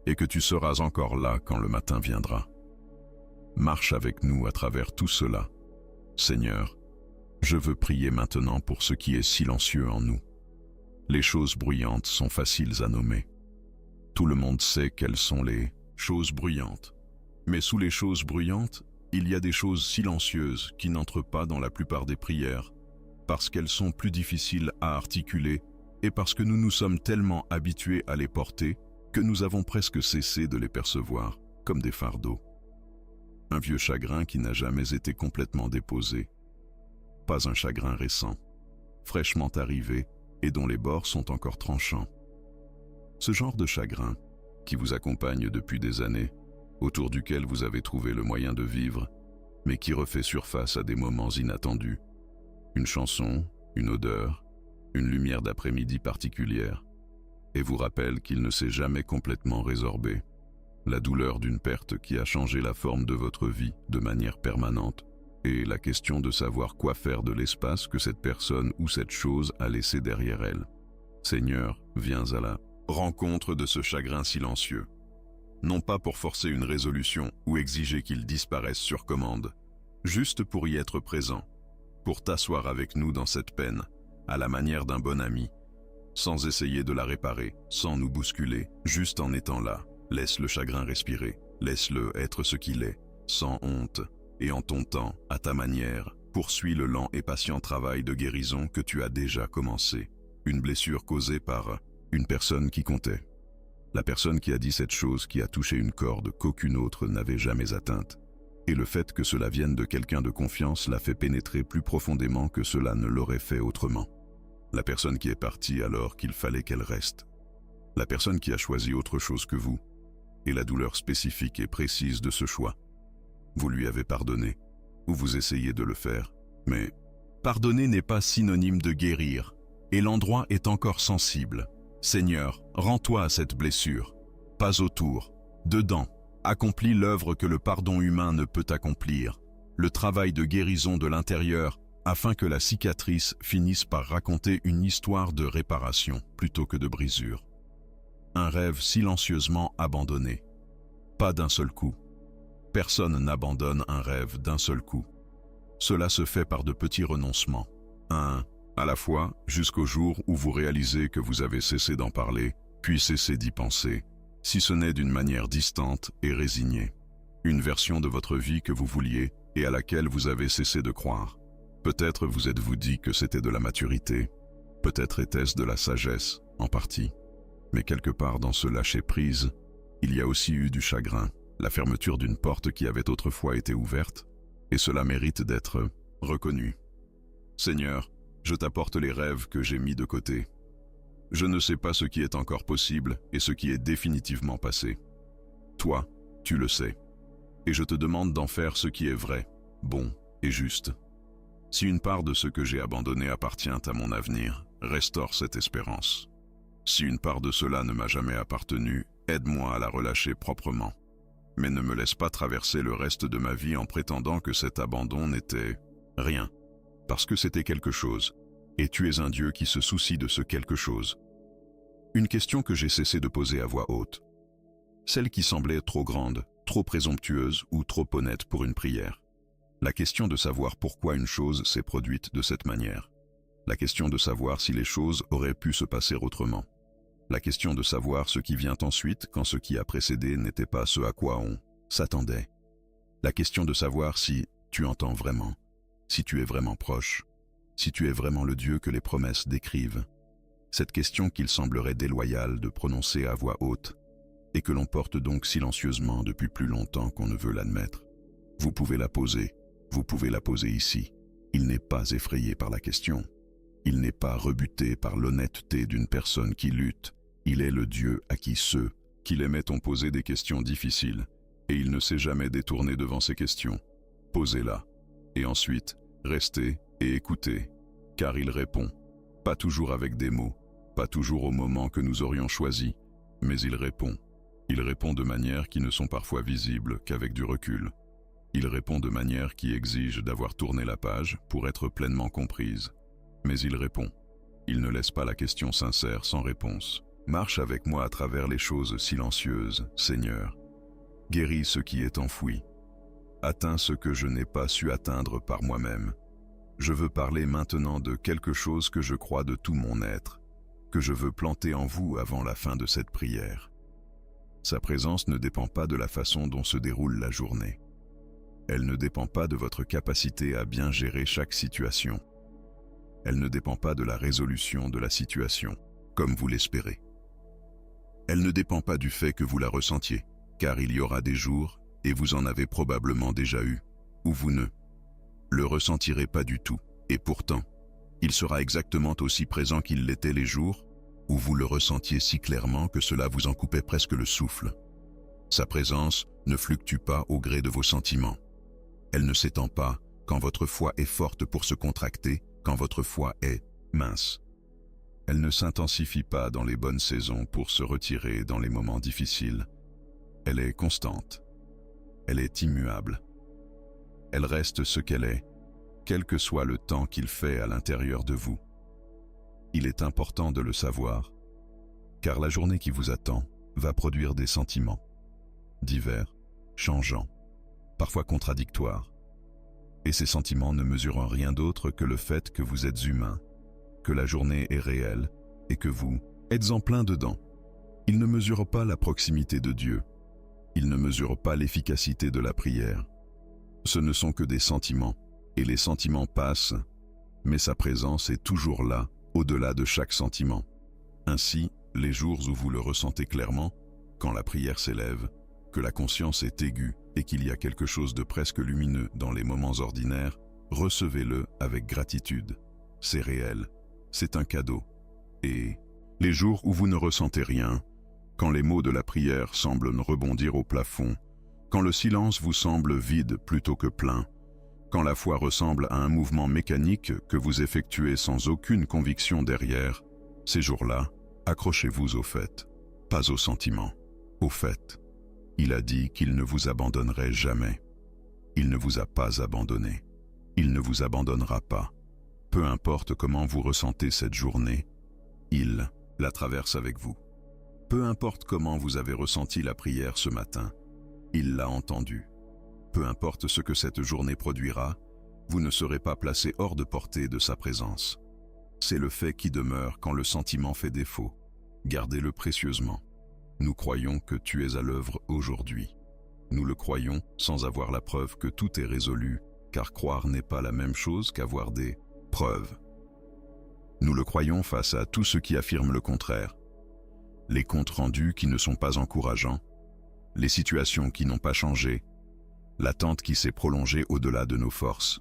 et que tu seras encore là quand le matin viendra. Marche avec nous à travers tout cela. Seigneur, je veux prier maintenant pour ce qui est silencieux en nous. Les choses bruyantes sont faciles à nommer. Tout le monde sait quelles sont les choses bruyantes. Mais sous les choses bruyantes, il y a des choses silencieuses qui n'entrent pas dans la plupart des prières, parce qu'elles sont plus difficiles à articuler et parce que nous nous sommes tellement habitués à les porter que nous avons presque cessé de les percevoir comme des fardeaux. Un vieux chagrin qui n'a jamais été complètement déposé. Pas un chagrin récent, fraîchement arrivé et dont les bords sont encore tranchants. Ce genre de chagrin, qui vous accompagne depuis des années, autour duquel vous avez trouvé le moyen de vivre, mais qui refait surface à des moments inattendus. Une chanson, une odeur, une lumière d'après-midi particulière, et vous rappelle qu'il ne s'est jamais complètement résorbé. La douleur d'une perte qui a changé la forme de votre vie de manière permanente, et la question de savoir quoi faire de l'espace que cette personne ou cette chose a laissé derrière elle. Seigneur, viens à la rencontre de ce chagrin silencieux. Non pas pour forcer une résolution ou exiger qu'il disparaisse sur commande, juste pour y être présent, pour t'asseoir avec nous dans cette peine, à la manière d'un bon ami, sans essayer de la réparer, sans nous bousculer, juste en étant là. Laisse le chagrin respirer, laisse-le être ce qu'il est, sans honte, et en ton temps, à ta manière, poursuis le lent et patient travail de guérison que tu as déjà commencé. Une blessure causée par une personne qui comptait. La personne qui a dit cette chose qui a touché une corde qu'aucune autre n'avait jamais atteinte. Et le fait que cela vienne de quelqu'un de confiance l'a fait pénétrer plus profondément que cela ne l'aurait fait autrement. La personne qui est partie alors qu'il fallait qu'elle reste. La personne qui a choisi autre chose que vous. Et la douleur spécifique et précise de ce choix. Vous lui avez pardonné, ou vous essayez de le faire, mais pardonner n'est pas synonyme de guérir, et l'endroit est encore sensible. Seigneur, rends-toi à cette blessure, pas autour, dedans, accomplis l'œuvre que le pardon humain ne peut accomplir, le travail de guérison de l'intérieur, afin que la cicatrice finisse par raconter une histoire de réparation plutôt que de brisure. Un rêve silencieusement abandonné. Pas d'un seul coup. Personne n'abandonne un rêve d'un seul coup. Cela se fait par de petits renoncements. Un à la fois, jusqu'au jour où vous réalisez que vous avez cessé d'en parler, puis cessé d'y penser, si ce n'est d'une manière distante et résignée. Une version de votre vie que vous vouliez et à laquelle vous avez cessé de croire. Peut-être vous êtes-vous dit que c'était de la maturité. Peut-être était-ce de la sagesse, en partie. Mais quelque part dans ce lâcher-prise, il y a aussi eu du chagrin, la fermeture d'une porte qui avait autrefois été ouverte, et cela mérite d'être reconnu. Seigneur, je t'apporte les rêves que j'ai mis de côté. Je ne sais pas ce qui est encore possible et ce qui est définitivement passé. Toi, tu le sais. Et je te demande d'en faire ce qui est vrai, bon et juste. Si une part de ce que j'ai abandonné appartient à mon avenir, restaure cette espérance. Si une part de cela ne m'a jamais appartenu, aide-moi à la relâcher proprement. Mais ne me laisse pas traverser le reste de ma vie en prétendant que cet abandon n'était rien, parce que c'était quelque chose, et tu es un Dieu qui se soucie de ce quelque chose. Une question que j'ai cessé de poser à voix haute, celle qui semblait trop grande, trop présomptueuse ou trop honnête pour une prière. La question de savoir pourquoi une chose s'est produite de cette manière. La question de savoir si les choses auraient pu se passer autrement. La question de savoir ce qui vient ensuite quand ce qui a précédé n'était pas ce à quoi on s'attendait. La question de savoir si tu entends vraiment, si tu es vraiment proche, si tu es vraiment le Dieu que les promesses décrivent. Cette question qu'il semblerait déloyal de prononcer à voix haute et que l'on porte donc silencieusement depuis plus longtemps qu'on ne veut l'admettre. Vous pouvez la poser ici. Il n'est pas effrayé par la question. Il n'est pas rebuté par l'honnêteté d'une personne qui lutte. Il est le Dieu à qui ceux qui l'aimaient ont posé des questions difficiles, et il ne s'est jamais détourné devant ces questions. Posez-la, et ensuite, restez et écoutez, car il répond, pas toujours avec des mots, pas toujours au moment que nous aurions choisi, mais il répond. Il répond de manières qui ne sont parfois visibles qu'avec du recul. Il répond de manière qui exige d'avoir tourné la page pour être pleinement comprise. Mais il répond. Il ne laisse pas la question sincère sans réponse. Marche avec moi à travers les choses silencieuses, Seigneur. Guéris ce qui est enfoui. Atteins ce que je n'ai pas su atteindre par moi-même. Je veux parler maintenant de quelque chose que je crois de tout mon être, que je veux planter en vous avant la fin de cette prière. Sa présence ne dépend pas de la façon dont se déroule la journée. Elle ne dépend pas de votre capacité à bien gérer chaque situation. Elle ne dépend pas de la résolution de la situation, comme vous l'espérez. Elle ne dépend pas du fait que vous la ressentiez, car il y aura des jours, et vous en avez probablement déjà eu, où vous ne le ressentirez pas du tout, et pourtant, il sera exactement aussi présent qu'il l'était les jours où vous le ressentiez si clairement que cela vous en coupait presque le souffle. Sa présence ne fluctue pas au gré de vos sentiments. Elle ne s'étend pas quand votre foi est forte pour se contracter, quand votre foi est mince. Elle ne s'intensifie pas dans les bonnes saisons pour se retirer dans les moments difficiles. Elle est constante. Elle est immuable. Elle reste ce qu'elle est, quel que soit le temps qu'il fait à l'intérieur de vous. Il est important de le savoir, car la journée qui vous attend va produire des sentiments, divers, changeants, parfois contradictoires. Et ces sentiments ne mesurent rien d'autre que le fait que vous êtes humain, que la journée est réelle et que vous êtes en plein dedans. Ils ne mesurent pas la proximité de Dieu. Ils ne mesurent pas l'efficacité de la prière. Ce ne sont que des sentiments, et les sentiments passent, mais sa présence est toujours là, au-delà de chaque sentiment. Ainsi, les jours où vous le ressentez clairement, quand la prière s'élève, que la conscience est aiguë et qu'il y a quelque chose de presque lumineux dans les moments ordinaires, recevez-le avec gratitude. C'est réel, c'est un cadeau. Et les jours où vous ne ressentez rien, quand les mots de la prière semblent rebondir au plafond, quand le silence vous semble vide plutôt que plein, quand la foi ressemble à un mouvement mécanique que vous effectuez sans aucune conviction derrière, ces jours-là, accrochez-vous au fait, pas au sentiment, au fait. Il a dit qu'il ne vous abandonnerait jamais. Il ne vous a pas abandonné. Il ne vous abandonnera pas. Peu importe comment vous ressentez cette journée, il la traverse avec vous. Peu importe comment vous avez ressenti la prière ce matin, il l'a entendue. Peu importe ce que cette journée produira, vous ne serez pas placé hors de portée de sa présence. C'est le fait qui demeure quand le sentiment fait défaut. Gardez-le précieusement. Nous croyons que tu es à l'œuvre aujourd'hui. Nous le croyons sans avoir la preuve que tout est résolu, car croire n'est pas la même chose qu'avoir des preuves. Nous le croyons face à tous ceux qui affirment le contraire. Les comptes rendus qui ne sont pas encourageants, les situations qui n'ont pas changé, l'attente qui s'est prolongée au-delà de nos forces.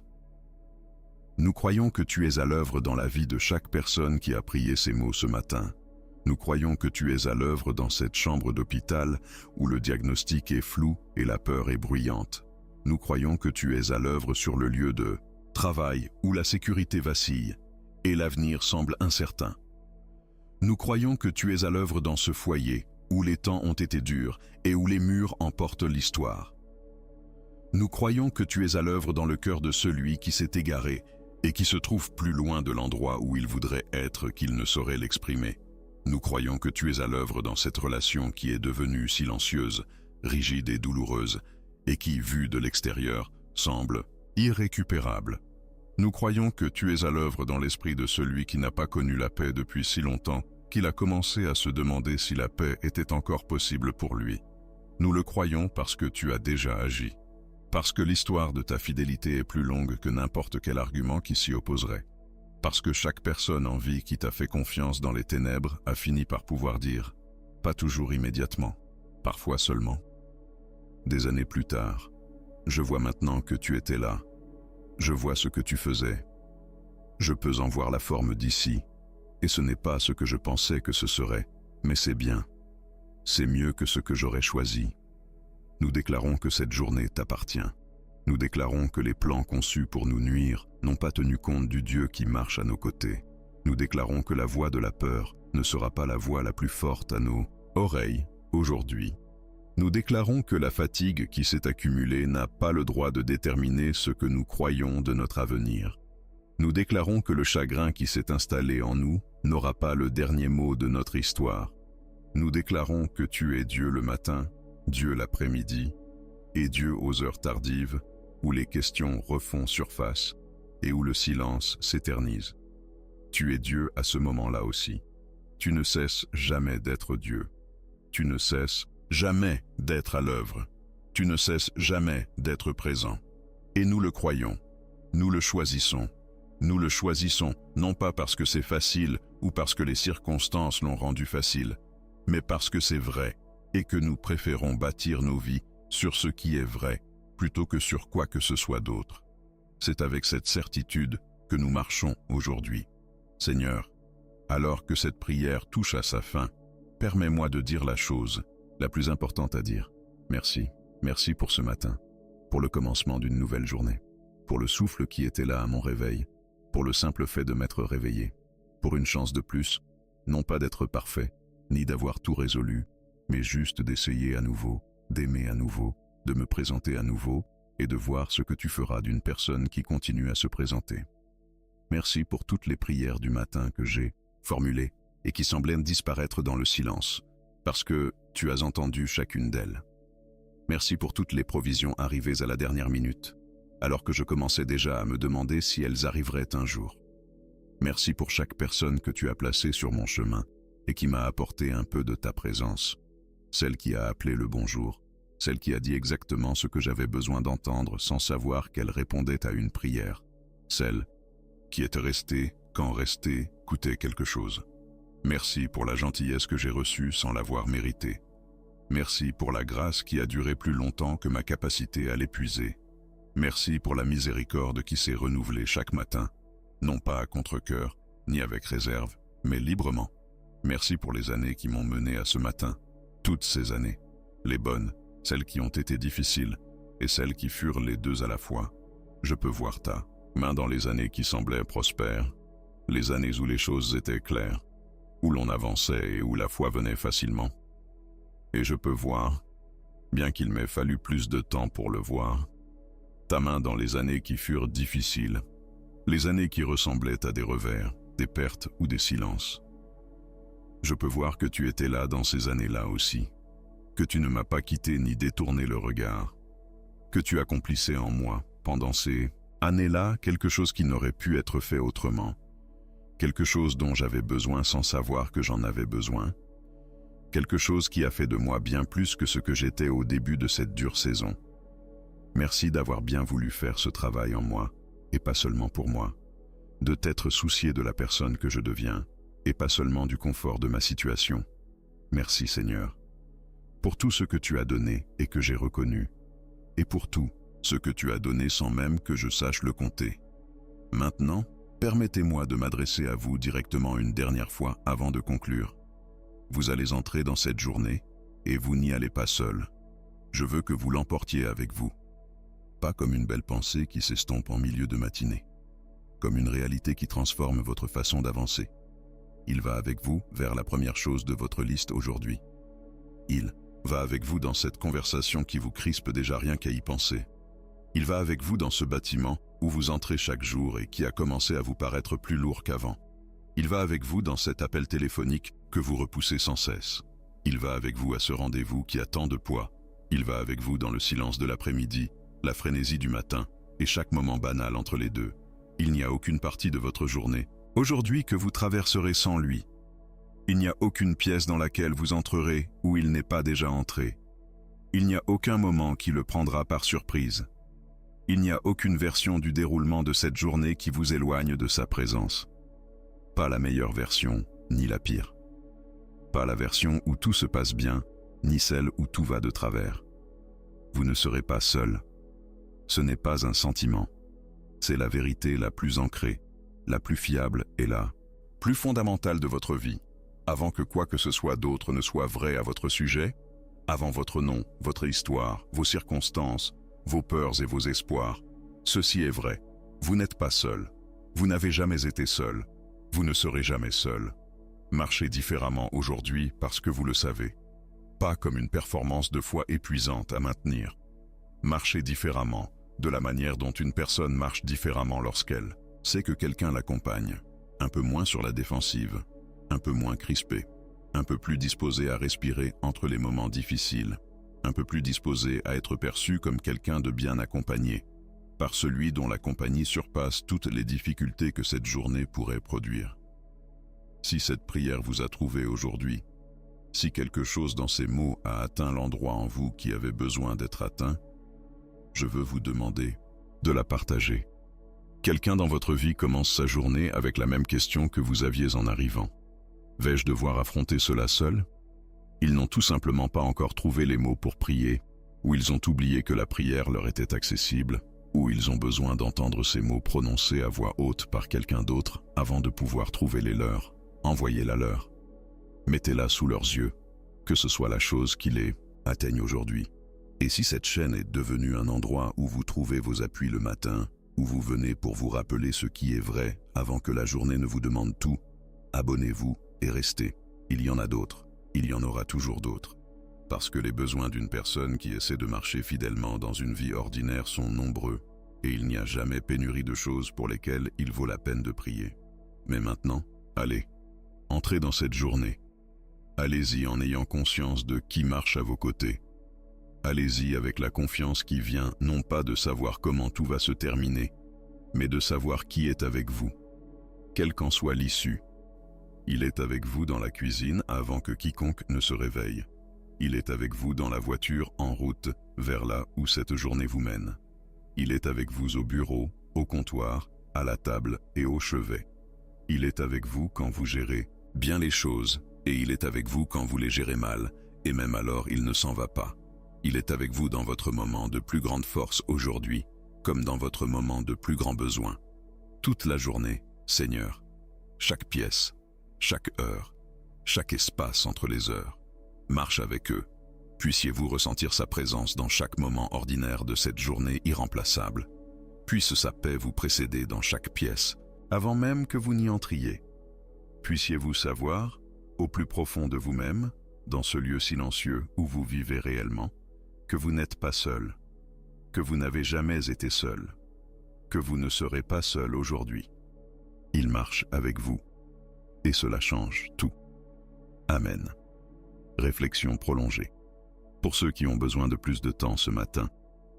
Nous croyons que tu es à l'œuvre dans la vie de chaque personne qui a prié ces mots ce matin. Nous croyons que tu es à l'œuvre dans cette chambre d'hôpital où le diagnostic est flou et la peur est bruyante. Nous croyons que tu es à l'œuvre sur le lieu de travail où la sécurité vacille et l'avenir semble incertain. Nous croyons que tu es à l'œuvre dans ce foyer où les temps ont été durs et où les murs emportent l'histoire. Nous croyons que tu es à l'œuvre dans le cœur de celui qui s'est égaré et qui se trouve plus loin de l'endroit où il voudrait être qu'il ne saurait l'exprimer. Nous croyons que tu es à l'œuvre dans cette relation qui est devenue silencieuse, rigide et douloureuse, et qui, vue de l'extérieur, semble irrécupérable. Nous croyons que tu es à l'œuvre dans l'esprit de celui qui n'a pas connu la paix depuis si longtemps qu'il a commencé à se demander si la paix était encore possible pour lui. Nous le croyons parce que tu as déjà agi, parce que l'histoire de ta fidélité est plus longue que n'importe quel argument qui s'y opposerait, parce que chaque personne en vie qui t'a fait confiance dans les ténèbres a fini par pouvoir dire, pas toujours immédiatement, parfois seulement. Des années plus tard, je vois maintenant que tu étais là. Je vois ce que tu faisais. Je peux en voir la forme d'ici, et ce n'est pas ce que je pensais que ce serait, mais c'est bien. C'est mieux que ce que j'aurais choisi. Nous déclarons que cette journée t'appartient. Nous déclarons que les plans conçus pour nous nuire n'ont pas tenu compte du Dieu qui marche à nos côtés. Nous déclarons que la voix de la peur ne sera pas la voix la plus forte à nos oreilles aujourd'hui. Nous déclarons que la fatigue qui s'est accumulée n'a pas le droit de déterminer ce que nous croyons de notre avenir. Nous déclarons que le chagrin qui s'est installé en nous n'aura pas le dernier mot de notre histoire. Nous déclarons que tu es Dieu le matin, Dieu l'après-midi, et Dieu aux heures tardives, où les questions refont surface et où le silence s'éternise. Tu es Dieu à ce moment-là aussi. Tu ne cesses jamais d'être Dieu. Tu ne cesses jamais d'être à l'œuvre. Tu ne cesses jamais d'être présent. Et nous le croyons. Nous le choisissons. Nous le choisissons, non pas parce que c'est facile ou parce que les circonstances l'ont rendu facile, mais parce que c'est vrai et que nous préférons bâtir nos vies sur ce qui est vrai plutôt que sur quoi que ce soit d'autre. C'est avec cette certitude que nous marchons aujourd'hui. Seigneur, alors que cette prière touche à sa fin, permets-moi de dire la chose la plus importante à dire. Merci, merci pour ce matin, pour le commencement d'une nouvelle journée, pour le souffle qui était là à mon réveil, pour le simple fait de m'être réveillé, pour une chance de plus, non pas d'être parfait, ni d'avoir tout résolu, mais juste d'essayer à nouveau, d'aimer à nouveau, de me présenter à nouveau et de voir ce que tu feras d'une personne qui continue à se présenter. Merci pour toutes les prières du matin que j'ai formulées et qui semblaient disparaître dans le silence, parce que tu as entendu chacune d'elles. Merci pour toutes les provisions arrivées à la dernière minute, alors que je commençais déjà à me demander si elles arriveraient un jour. Merci pour chaque personne que tu as placée sur mon chemin et qui m'a apporté un peu de ta présence, celle qui a appelé le bonjour, celle qui a dit exactement ce que j'avais besoin d'entendre sans savoir qu'elle répondait à une prière, celle qui était restée quand rester coûtait quelque chose. Merci pour la gentillesse que j'ai reçue sans l'avoir méritée. Merci pour la grâce qui a duré plus longtemps que ma capacité à l'épuiser. Merci pour la miséricorde qui s'est renouvelée chaque matin, non pas à contre-cœur, ni avec réserve, mais librement. Merci pour les années qui m'ont mené à ce matin, toutes ces années, les bonnes, celles qui ont été difficiles, et celles qui furent les deux à la fois. Je peux voir ta main dans les années qui semblaient prospères, les années où les choses étaient claires, où l'on avançait et où la foi venait facilement. Et je peux voir, bien qu'il m'ait fallu plus de temps pour le voir, ta main dans les années qui furent difficiles, les années qui ressemblaient à des revers, des pertes ou des silences. Je peux voir que tu étais là dans ces années-là aussi, que tu ne m'as pas quitté ni détourné le regard, que tu accomplissais en moi, pendant ces années-là, quelque chose qui n'aurait pu être fait autrement, quelque chose dont j'avais besoin sans savoir que j'en avais besoin, quelque chose qui a fait de moi bien plus que ce que j'étais au début de cette dure saison. Merci d'avoir bien voulu faire ce travail en moi, et pas seulement pour moi, de t'être soucié de la personne que je deviens, et pas seulement du confort de ma situation. Merci Seigneur, pour tout ce que tu as donné et que j'ai reconnu, et pour tout ce que tu as donné sans même que je sache le compter. Maintenant, permettez-moi de m'adresser à vous directement une dernière fois avant de conclure. Vous allez entrer dans cette journée, et vous n'y allez pas seul. Je veux que vous l'emportiez avec vous, pas comme une belle pensée qui s'estompe en milieu de matinée. comme une réalité qui transforme votre façon d'avancer. Il va avec vous vers la première chose de votre liste aujourd'hui. Il va avec vous dans cette conversation qui vous crispe déjà rien qu'à y penser. Il va avec vous dans ce bâtiment où vous entrez chaque jour et qui a commencé à vous paraître plus lourd qu'avant. Il va avec vous dans cet appel téléphonique que vous repoussez sans cesse. Il va avec vous à ce rendez-vous qui a tant de poids. Il va avec vous dans le silence de l'après-midi, la frénésie du matin et chaque moment banal entre les deux. Il n'y a aucune partie de votre journée aujourd'hui que vous traverserez sans lui. Il n'y a aucune pièce dans laquelle vous entrerez où il n'est pas déjà entré. Il n'y a aucun moment qui le prendra par surprise. Il n'y a aucune version du déroulement de cette journée qui vous éloigne de sa présence. Pas la meilleure version, ni la pire. Pas la version où tout se passe bien, ni celle où tout va de travers. Vous ne serez pas seul. Ce n'est pas un sentiment. C'est la vérité la plus ancrée, la plus fiable et la plus fondamentale de votre vie. Avant que quoi que ce soit d'autre ne soit vrai à votre sujet, avant votre nom, votre histoire, vos circonstances, vos peurs et vos espoirs, ceci est vrai. Vous n'êtes pas seul. Vous n'avez jamais été seul. Vous ne serez jamais seul. Marchez différemment aujourd'hui parce que vous le savez. Pas comme une performance de foi épuisante à maintenir. Marchez différemment, de la manière dont une personne marche différemment lorsqu'elle sait que quelqu'un l'accompagne. Un peu moins sur la défensive, un peu moins crispé, un peu plus disposé à respirer entre les moments difficiles, un peu plus disposé à être perçu comme quelqu'un de bien accompagné, par celui dont la compagnie surpasse toutes les difficultés que cette journée pourrait produire. Si cette prière vous a trouvé aujourd'hui, si quelque chose dans ces mots a atteint l'endroit en vous qui avait besoin d'être atteint, je veux vous demander de la partager. Quelqu'un dans votre vie commence sa journée avec la même question que vous aviez en arrivant. Vais-je devoir affronter cela seul ? Ils n'ont tout simplement pas encore trouvé les mots pour prier, ou ils ont oublié que la prière leur était accessible, ou ils ont besoin d'entendre ces mots prononcés à voix haute par quelqu'un d'autre avant de pouvoir trouver les leurs. Envoyez-la leur. Mettez-la sous leurs yeux, que ce soit la chose qui les atteigne aujourd'hui. Et si cette chaîne est devenue un endroit où vous trouvez vos appuis le matin, où vous venez pour vous rappeler ce qui est vrai avant que la journée ne vous demande tout, abonnez-vous et restez. Il y en a d'autres, il y en aura toujours d'autres. Parce que les besoins d'une personne qui essaie de marcher fidèlement dans une vie ordinaire sont nombreux, et il n'y a jamais pénurie de choses pour lesquelles il vaut la peine de prier. Mais maintenant, allez, entrez dans cette journée. Allez-y en ayant conscience de qui marche à vos côtés. Allez-y avec la confiance qui vient non pas de savoir comment tout va se terminer, mais de savoir qui est avec vous. Quelle qu'en soit l'issue. Il est avec vous dans la cuisine avant que quiconque ne se réveille. Il est avec vous dans la voiture en route vers là où cette journée vous mène. Il est avec vous au bureau, au comptoir, à la table et au chevet. Il est avec vous quand vous gérez bien les choses et il est avec vous quand vous les gérez mal, et même alors il ne s'en va pas. Il est avec vous dans votre moment de plus grande force aujourd'hui, comme dans votre moment de plus grand besoin. Toute la journée, Seigneur, chaque pièce, chaque heure, chaque espace entre les heures, marche avec eux. Puissiez-vous ressentir sa présence dans chaque moment ordinaire de cette journée irremplaçable. Puisse sa paix vous précéder dans chaque pièce, avant même que vous n'y entriez. Puissiez-vous savoir, au plus profond de vous-même, dans ce lieu silencieux où vous vivez réellement, que vous n'êtes pas seul, que vous n'avez jamais été seul, que vous ne serez pas seul aujourd'hui. Il marche avec vous, et cela change tout. Amen. Réflexion prolongée. Pour ceux qui ont besoin de plus de temps ce matin,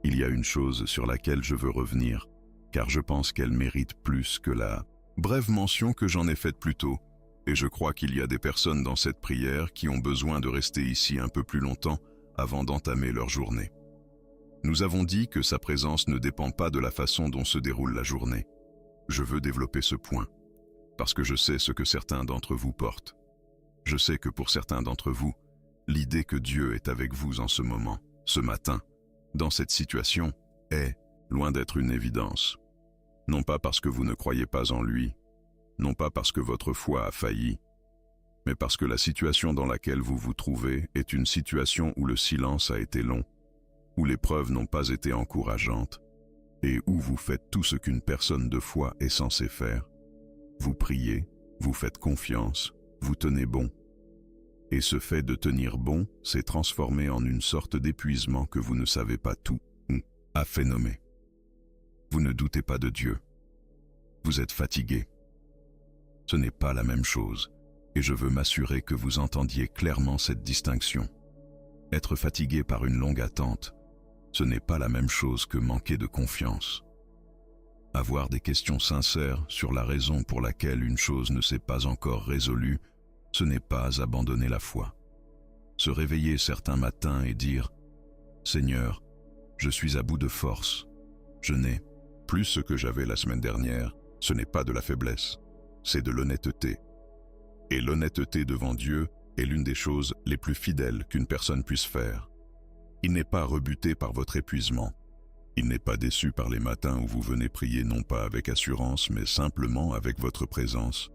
il y a une chose sur laquelle je veux revenir, car je pense qu'elle mérite plus que la brève mention que j'en ai faite plus tôt, et je crois qu'il y a des personnes dans cette prière qui ont besoin de rester ici un peu plus longtemps avant d'entamer leur journée. Nous avons dit que sa présence ne dépend pas de la façon dont se déroule la journée. Je veux développer ce point, parce que je sais ce que certains d'entre vous portent. Je sais que pour certains d'entre vous, l'idée que Dieu est avec vous en ce moment, ce matin, dans cette situation, est loin d'être une évidence. Non pas parce que vous ne croyez pas en lui, non pas parce que votre foi a failli, mais parce que la situation dans laquelle vous vous trouvez est une situation où le silence a été long, où les preuves n'ont pas été encourageantes, et où vous faites tout ce qu'une personne de foi est censée faire. Vous priez, vous faites confiance, vous tenez bon. Et ce fait de tenir bon s'est transformé en une sorte d'épuisement que vous ne savez pas tout ou a fait nommer. Vous ne doutez pas de Dieu. Vous êtes fatigué. Ce n'est pas la même chose, et je veux m'assurer que vous entendiez clairement cette distinction. Être fatigué par une longue attente, ce n'est pas la même chose que manquer de confiance. Avoir des questions sincères sur la raison pour laquelle une chose ne s'est pas encore résolue, ce n'est pas abandonner la foi. Se réveiller certains matins et dire « Seigneur, je suis à bout de force. Je n'ai plus ce que j'avais la semaine dernière. Ce n'est pas de la faiblesse, c'est de l'honnêteté. Et l'honnêteté devant Dieu est l'une des choses les plus fidèles qu'une personne puisse faire. Il n'est pas rebuté par votre épuisement. Il n'est pas déçu par les matins où vous venez prier non pas avec assurance, mais simplement avec votre présence,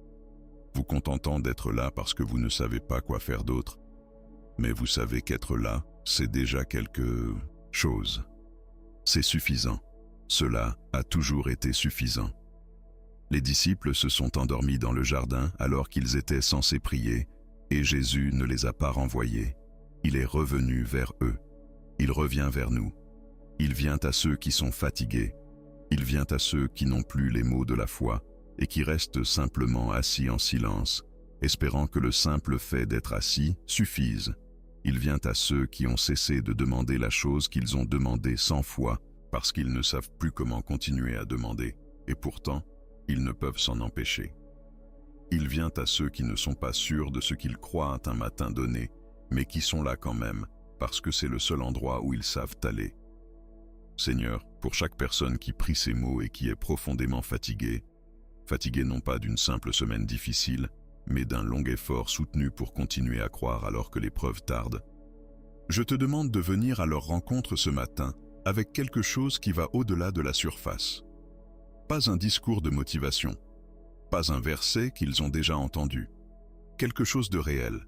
vous contentant d'être là parce que vous ne savez pas quoi faire d'autre. Mais vous savez qu'être là, c'est déjà quelque chose. C'est suffisant. Cela a toujours été suffisant. Les disciples se sont endormis dans le jardin alors qu'ils étaient censés prier, et Jésus ne les a pas renvoyés. Il est revenu vers eux. Il revient vers nous. Il vient à ceux qui sont fatigués. Il vient à ceux qui n'ont plus les mots de la foi et qui restent simplement assis en silence, espérant que le simple fait d'être assis suffise. Il vient à ceux qui ont cessé de demander la chose qu'ils ont demandée 100 fois parce qu'ils ne savent plus comment continuer à demander, et pourtant, ils ne peuvent s'en empêcher. Il vient à ceux qui ne sont pas sûrs de ce qu'ils croient un matin donné, mais qui sont là quand même, parce que c'est le seul endroit où ils savent aller. Seigneur, pour chaque personne qui prie ces mots et qui est profondément fatiguée non pas d'une simple semaine difficile, mais d'un long effort soutenu pour continuer à croire alors que l'épreuve tarde, je te demande de venir à leur rencontre ce matin avec quelque chose qui va au-delà de la surface. Pas un discours de motivation, pas un verset qu'ils ont déjà entendu. Quelque chose de réel,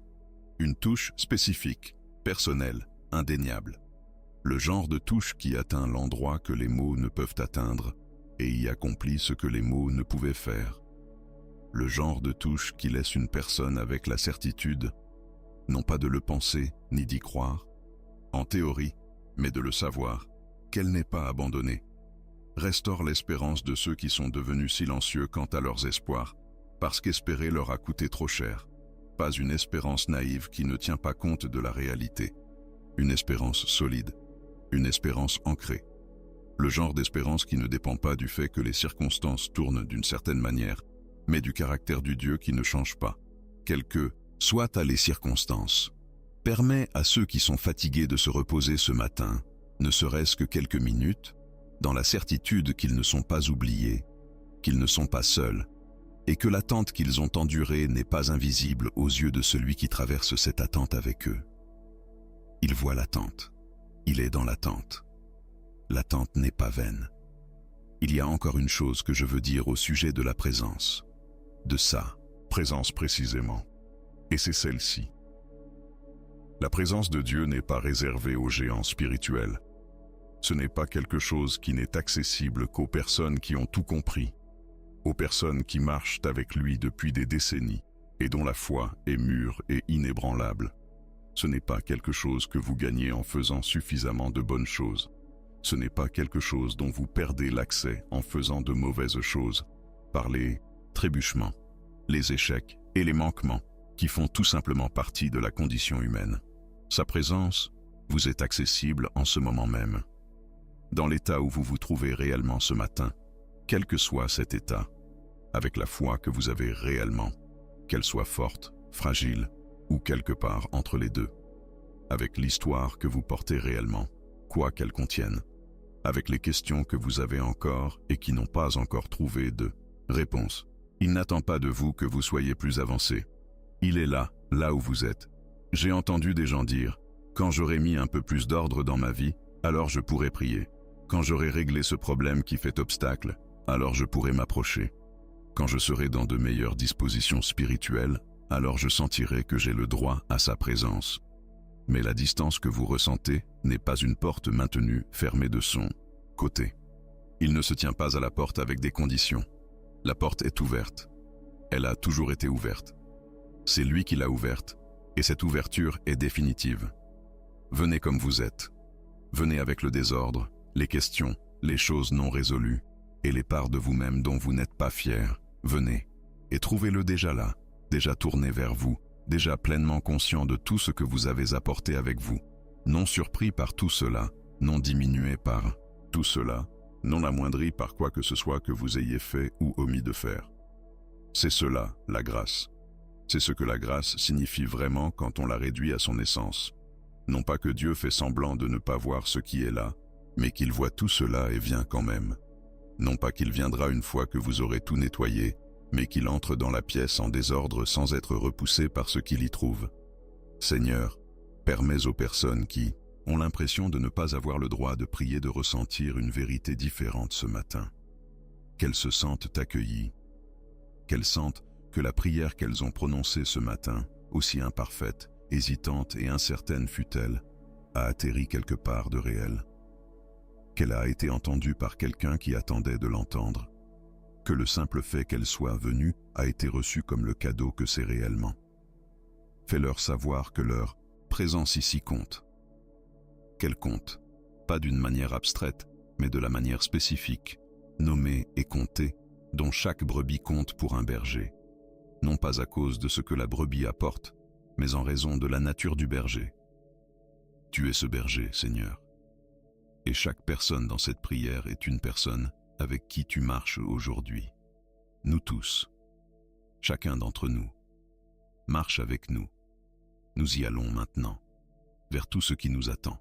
une touche spécifique, personnelle, indéniable. Le genre de touche qui atteint l'endroit que les mots ne peuvent atteindre et y accomplit ce que les mots ne pouvaient faire. Le genre de touche qui laisse une personne avec la certitude, non pas de le penser ni d'y croire, en théorie, mais de le savoir, qu'elle n'est pas abandonnée. Restaure l'espérance de ceux qui sont devenus silencieux quant à leurs espoirs, parce qu'espérer leur a coûté trop cher. Pas une espérance naïve qui ne tient pas compte de la réalité. Une espérance solide, une espérance ancrée. Le genre d'espérance qui ne dépend pas du fait que les circonstances tournent d'une certaine manière, mais du caractère du Dieu qui ne change pas. Quelles que soient les circonstances, permet à ceux qui sont fatigués de se reposer ce matin, ne serait-ce que quelques minutes, dans la certitude qu'ils ne sont pas oubliés, qu'ils ne sont pas seuls, et que l'attente qu'ils ont endurée n'est pas invisible aux yeux de celui qui traverse cette attente avec eux. Il voit l'attente, il est dans l'attente. L'attente n'est pas vaine. Il y a encore une chose que je veux dire au sujet de la présence, de sa présence précisément, et c'est celle-ci. La présence de Dieu n'est pas réservée aux géants spirituels. Ce n'est pas quelque chose qui n'est accessible qu'aux personnes qui ont tout compris, aux personnes qui marchent avec lui depuis des décennies et dont la foi est mûre et inébranlable. Ce n'est pas quelque chose que vous gagnez en faisant suffisamment de bonnes choses. Ce n'est pas quelque chose dont vous perdez l'accès en faisant de mauvaises choses, par les trébuchements, les échecs et les manquements qui font tout simplement partie de la condition humaine. Sa présence vous est accessible en ce moment même. Dans l'état où vous vous trouvez réellement ce matin, quel que soit cet état, avec la foi que vous avez réellement, qu'elle soit forte, fragile ou quelque part entre les deux, avec l'histoire que vous portez réellement, quoi qu'elle contienne, avec les questions que vous avez encore et qui n'ont pas encore trouvé de réponse. Il n'attend pas de vous que vous soyez plus avancé. Il est là, là où vous êtes. J'ai entendu des gens dire, quand j'aurai mis un peu plus d'ordre dans ma vie, alors je pourrai prier. Quand j'aurai réglé ce problème qui fait obstacle, alors je pourrai m'approcher. Quand je serai dans de meilleures dispositions spirituelles, alors je sentirai que j'ai le droit à sa présence. Mais la distance que vous ressentez n'est pas une porte maintenue fermée de son côté. Il ne se tient pas à la porte avec des conditions. La porte est ouverte. Elle a toujours été ouverte. C'est lui qui l'a ouverte, et cette ouverture est définitive. Venez comme vous êtes. Venez avec le désordre, les questions, les choses non résolues, et les parts de vous-même dont vous n'êtes pas fiers. Venez, et trouvez-le déjà là, déjà tourné vers vous, déjà pleinement conscient de tout ce que vous avez apporté avec vous, non surpris par tout cela, non diminué par tout cela, non amoindri par quoi que ce soit que vous ayez fait ou omis de faire. C'est cela, la grâce. C'est ce que la grâce signifie vraiment quand on la réduit à son essence. Non pas que Dieu fait semblant de ne pas voir ce qui est là, mais qu'il voit tout cela et vient quand même. Non pas qu'il viendra une fois que vous aurez tout nettoyé, mais qu'il entre dans la pièce en désordre sans être repoussé par ce qu'il y trouve. Seigneur, permets aux personnes qui ont l'impression de ne pas avoir le droit de prier de ressentir une vérité différente ce matin. Qu'elles se sentent accueillies, qu'elles sentent que la prière qu'elles ont prononcée ce matin, aussi imparfaite, hésitante et incertaine fut-elle, a atterri quelque part de réel. Qu'elle a été entendue par quelqu'un qui attendait de l'entendre. Que le simple fait qu'elle soit venue a été reçu comme le cadeau que c'est réellement. Fais-leur savoir que leur présence ici compte. Qu'elle compte, pas d'une manière abstraite, mais de la manière spécifique, nommée et comptée, dont chaque brebis compte pour un berger. Non pas à cause de ce que la brebis apporte, mais en raison de la nature du berger. Tu es ce berger, Seigneur. Et chaque personne dans cette prière est une personne avec qui tu marches aujourd'hui. Nous tous, chacun d'entre nous, marche avec nous. Nous y allons maintenant, vers tout ce qui nous attend,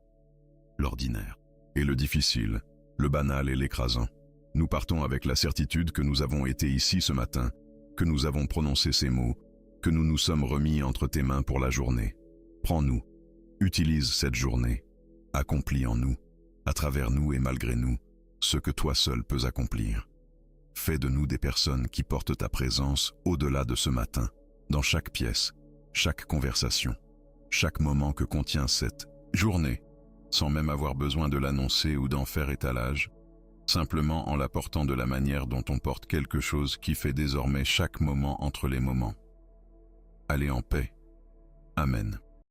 l'ordinaire et le difficile, le banal et l'écrasant. Nous partons avec la certitude que nous avons été ici ce matin, que nous avons prononcé ces mots, que nous nous sommes remis entre tes mains pour la journée. Prends-nous, utilise cette journée, accomplis en nous, à travers nous et malgré nous, ce que toi seul peux accomplir. Fais de nous des personnes qui portent ta présence au-delà de ce matin, dans chaque pièce, chaque conversation, chaque moment que contient cette journée, sans même avoir besoin de l'annoncer ou d'en faire étalage, simplement en l'apportant de la manière dont on porte quelque chose qui fait désormais chaque moment entre les moments. Allez en paix. Amen.